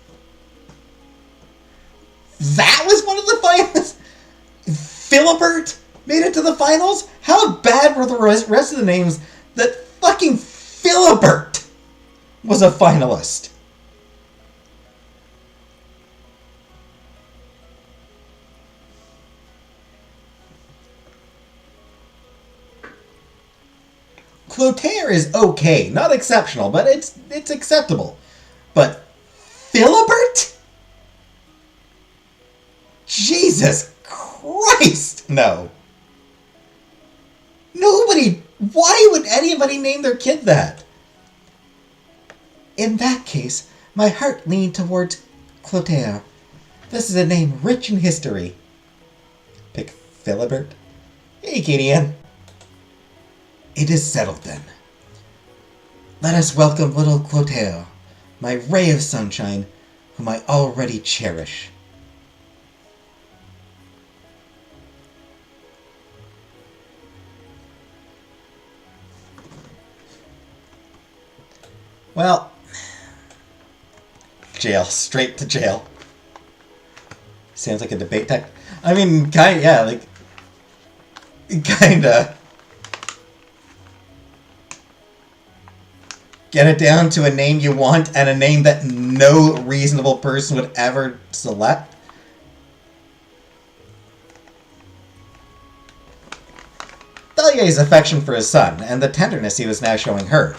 That was one of the finalists? Philibert made it to the finals? How bad were the rest of the names that fucking Philibert was a finalist? Clotaire is okay, not exceptional, but it's acceptable. But Philibert? Jesus Christ, no. Nobody, why would anybody name their kid that? In that case, my heart leaned towards Clotaire. This is a name rich in history. Pick Philibert? Hey, Katie Ann. It is settled then. Let us welcome little Clotaire, my ray of sunshine, whom I already cherish. Well, jail, straight to jail. Sounds like a debate tech. I mean, yeah, like, kinda. Get it down to a name you want and a name that no reasonable person would ever select. Thalier's affection for his son, and the tenderness he was now showing her,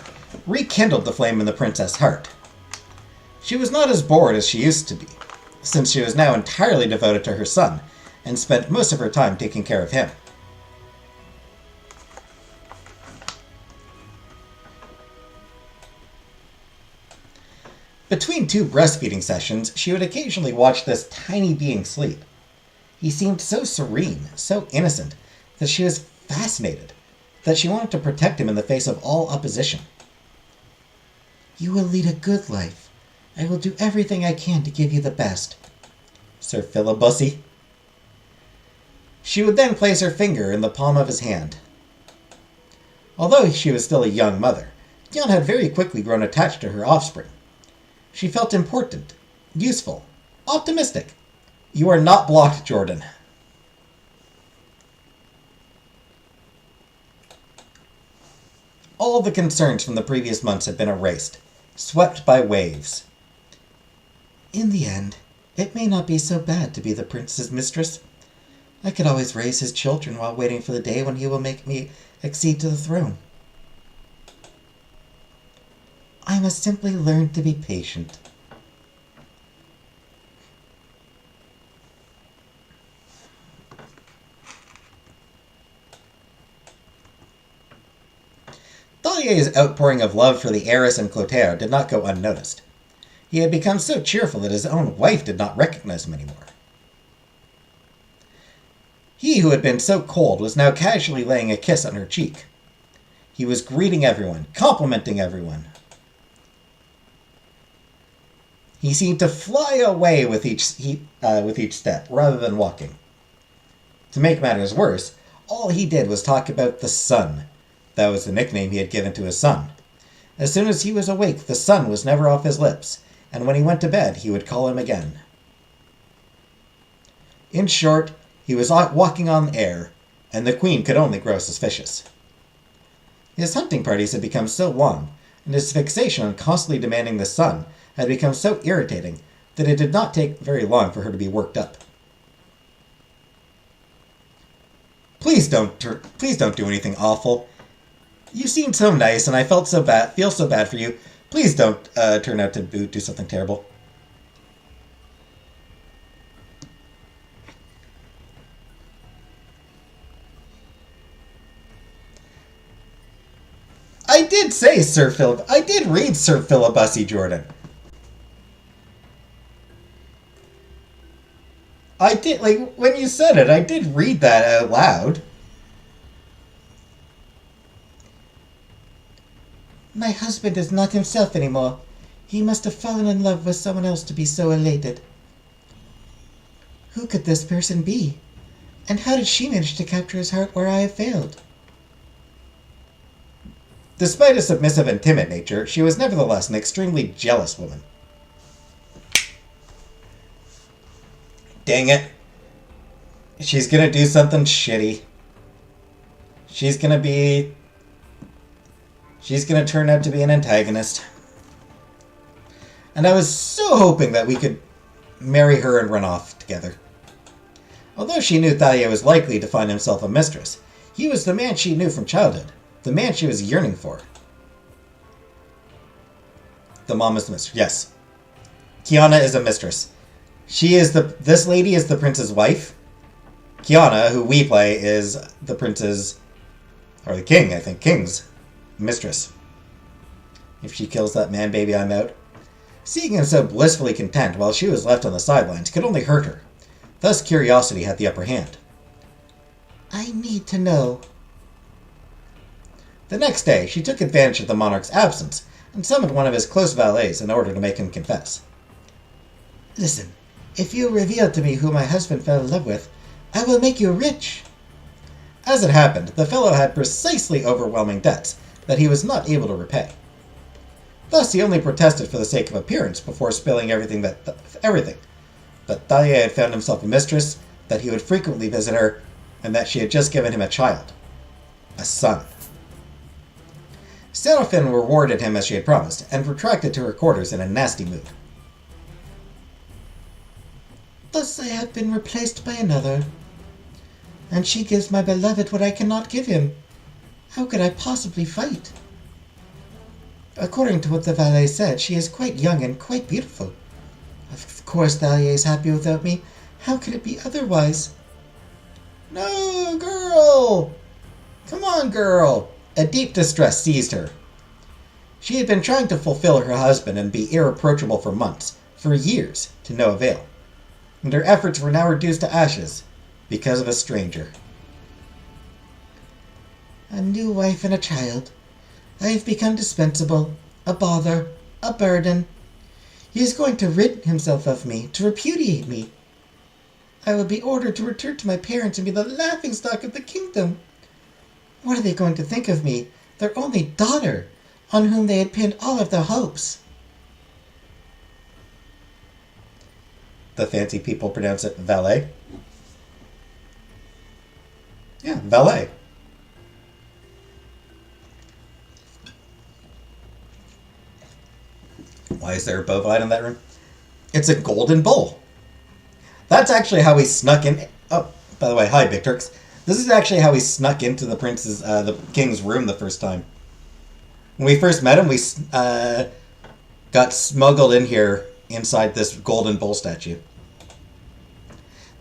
rekindled the flame in the princess' heart. She was not as bored as she used to be, since she was now entirely devoted to her son, and spent most of her time taking care of him. Between 2 breastfeeding sessions, she would occasionally watch this tiny being sleep. He seemed so serene, so innocent, that she was fascinated, that she wanted to protect him in the face of all opposition. You will lead a good life. I will do everything I can to give you the best. Sir Philibussy. She would then place her finger in the palm of his hand. Although she was still a young mother, Dion had very quickly grown attached to her offspring. She felt important, useful, optimistic. You are not blocked, Jordan. All the concerns from the previous months had been erased, swept by waves. In the end, it may not be so bad to be the prince's mistress. I could always raise his children while waiting for the day when he will make me accede to the throne. I must simply learn to be patient. Thalier's outpouring of love for the heiress and Clotaire did not go unnoticed. He had become so cheerful that his own wife did not recognize him anymore. He who had been so cold was now casually laying a kiss on her cheek. He was greeting everyone, complimenting everyone. He seemed to fly away with each step, rather than walking. To make matters worse, all he did was talk about the sun. That was the nickname he had given to his son. As soon as he was awake, the sun was never off his lips, and when he went to bed, he would call him again. In short, he was walking on air, and the queen could only grow suspicious. His hunting parties had become so long, and his fixation on constantly demanding the sun had become so irritating that it did not take very long for her to be worked up. Please don't do anything awful. You seemed so nice, and I feel so bad for you. Please don't turn out to do something terrible. I did say Sir Philip. I did read Sir Philibussy, Jordan. I did, like, when you said it, I did read that out loud. My husband is not himself anymore. He must have fallen in love with someone else to be so elated. Who could this person be? And how did she manage to capture his heart where I have failed? Despite a submissive and timid nature, she was nevertheless an extremely jealous woman. Dang it. She's gonna do something shitty. She's gonna turn out to be an antagonist. And I was so hoping that we could marry her and run off together. Although she knew Thalia was likely to find himself a mistress, he was the man she knew from childhood, the man she was yearning for. The mom is the mistress, yes. Kiana is a mistress. This lady is the prince's wife. Kiana, who we play, is the prince's, or the king, I think, king's mistress. If she kills that man baby, I'm out. Seeing him so blissfully content while she was left on the sidelines could only hurt her. Thus curiosity had the upper hand. I need to know. The next day, she took advantage of the monarch's absence and summoned one of his close valets in order to make him confess. Listen, if you reveal to me who my husband fell in love with, I will make you rich. As it happened, the fellow had precisely overwhelming debts that he was not able to repay. Thus, he only protested for the sake of appearance before spilling everything. but Thalia had found himself a mistress, that he would frequently visit her, and that she had just given him a child. A son. Seraphine rewarded him as she had promised, and retracted to her quarters in a nasty mood. Thus I have been replaced by another, and she gives my beloved what I cannot give him. How could I possibly fight? According to what the valet said, she is quite young and quite beautiful. Of course Thalia is happy without me. How could it be otherwise? No, girl! Come on, girl! A deep distress seized her. She had been trying to fulfill her husband and be irreproachable for months, for years, to no avail. And her efforts were now reduced to ashes, because of a stranger. A new wife and a child. I have become dispensable, a bother, a burden. He is going to rid himself of me, to repudiate me. I will be ordered to return to my parents and be the laughingstock of the kingdom. What are they going to think of me, their only daughter, on whom they had pinned all of their hopes? The fancy people pronounce it valet. Yeah, valet. Why is there a bovine in that room? It's a golden bull. That's actually how he snuck in. Oh, by the way, hi, Victrix. This is actually how he snuck into the king's room the first time. When we first met him, we got smuggled in here inside this golden bull statue.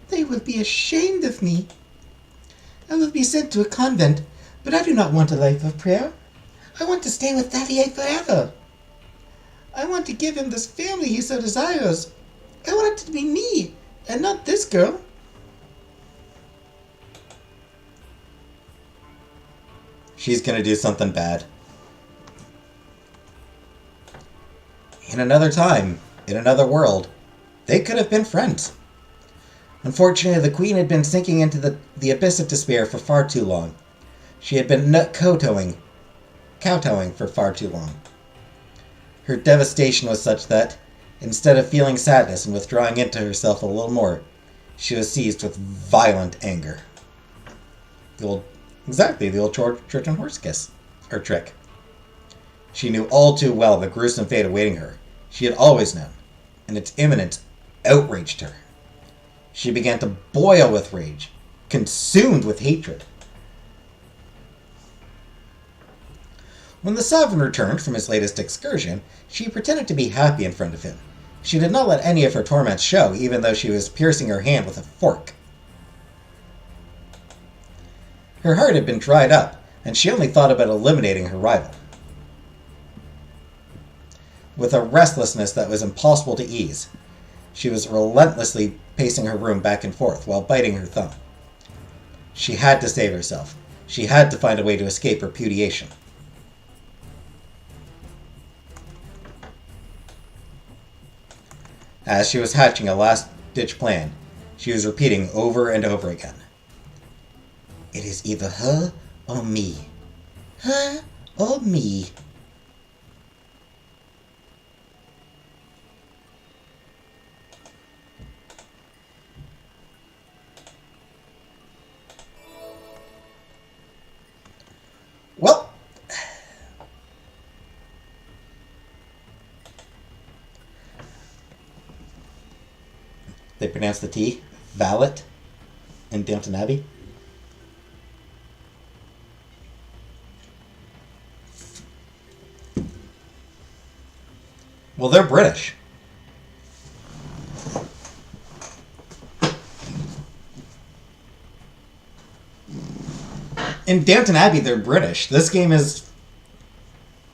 They will be ashamed of me. I will be sent to a convent, but I do not want a life of prayer. I want to stay with Thalia forever. I want to give him this family he so desires. I want it to be me, and not this girl. She's gonna do something bad. In another time, in another world, they could have been friends. Unfortunately, the queen had been sinking into the abyss of despair for far too long. She had been kowtowing for far too long. Her devastation was such that, instead of feeling sadness and withdrawing into herself a little more, she was seized with violent anger. The old Trojan horse kiss, or trick. She knew all too well the gruesome fate awaiting her. She had always known, and its imminence outraged her. She began to boil with rage, consumed with hatred. When the sovereign returned from his latest excursion, she pretended to be happy in front of him. She did not let any of her torments show, even though she was piercing her hand with a fork. Her heart had been dried up, and she only thought about eliminating her rival. With a restlessness that was impossible to ease, she was relentlessly pacing her room back and forth while biting her thumb. She had to save herself. She had to find a way to escape repudiation. As she was hatching a last-ditch plan, she was repeating over and over again. It is either her or me. Her or me. Well, they pronounce the T, valet, in Downton Abbey. Well, they're British. In Downton Abbey, they're British. This game is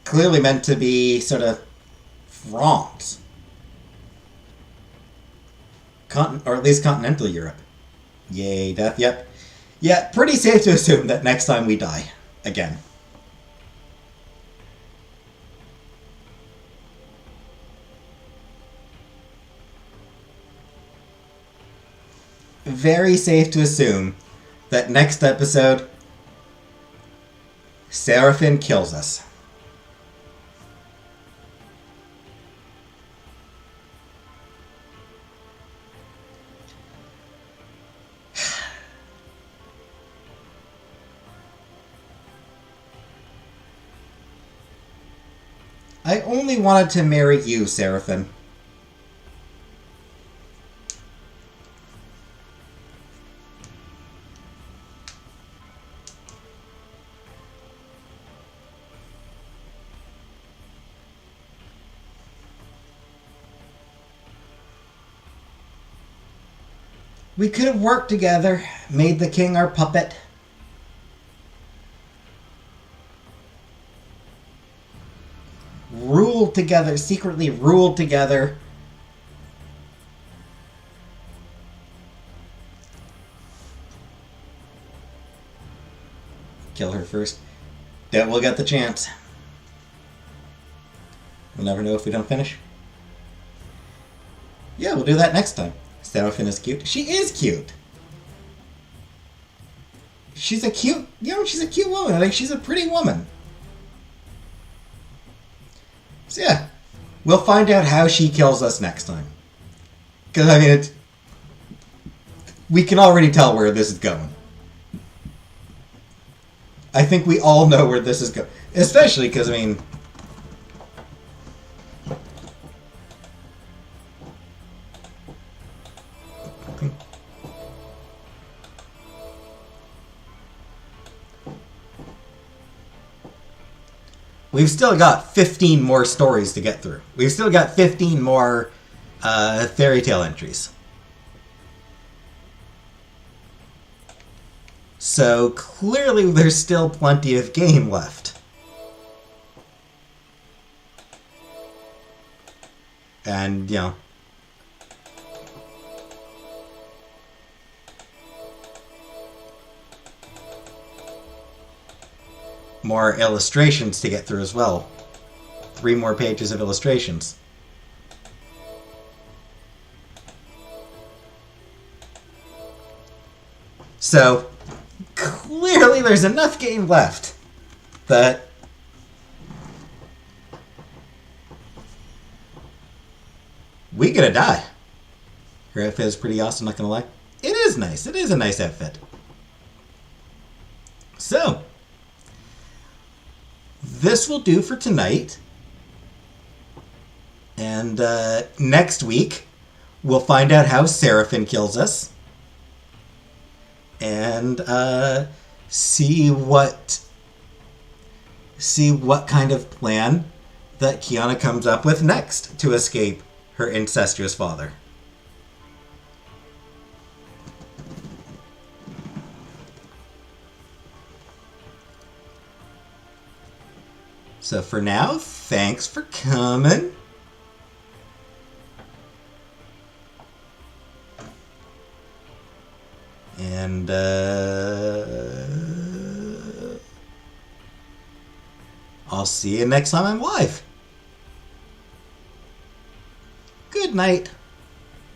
clearly meant to be sort of France. Or at least continental Europe. Yay, death, yep. Yeah, pretty safe to assume that next time we die. Again. Very safe to assume that next episode, Seraphine kills us. I only wanted to marry you, Seraphim. We could have worked together, made the king our puppet. Ruled together, secretly ruled together. Kill her first. Yeah, we'll get the chance. We'll never know if we don't finish. Yeah, we'll do that next time. Seraphim is cute. She is cute. She's a cute, she's a cute woman. Like, she's a pretty woman. So yeah, we'll find out how she kills us next time. Because, I mean, we can already tell where this is going. I think we all know where this is going. Especially because, I mean... We've still got 15 more stories to get through. We've still got 15 more fairy tale entries. So clearly there's still plenty of game left. And, more illustrations to get through as well. 3 more pages of illustrations. So, clearly there's enough game left that we gonna die. Her outfit is pretty awesome, not gonna lie. It is nice. It is a nice outfit. So, this will do for tonight. And next week, we'll find out how Seraphim kills us. And see what kind of plan that Kiana comes up with next to escape her incestuous father. So for now, thanks for coming. And I'll see you next time I'm live. Good night.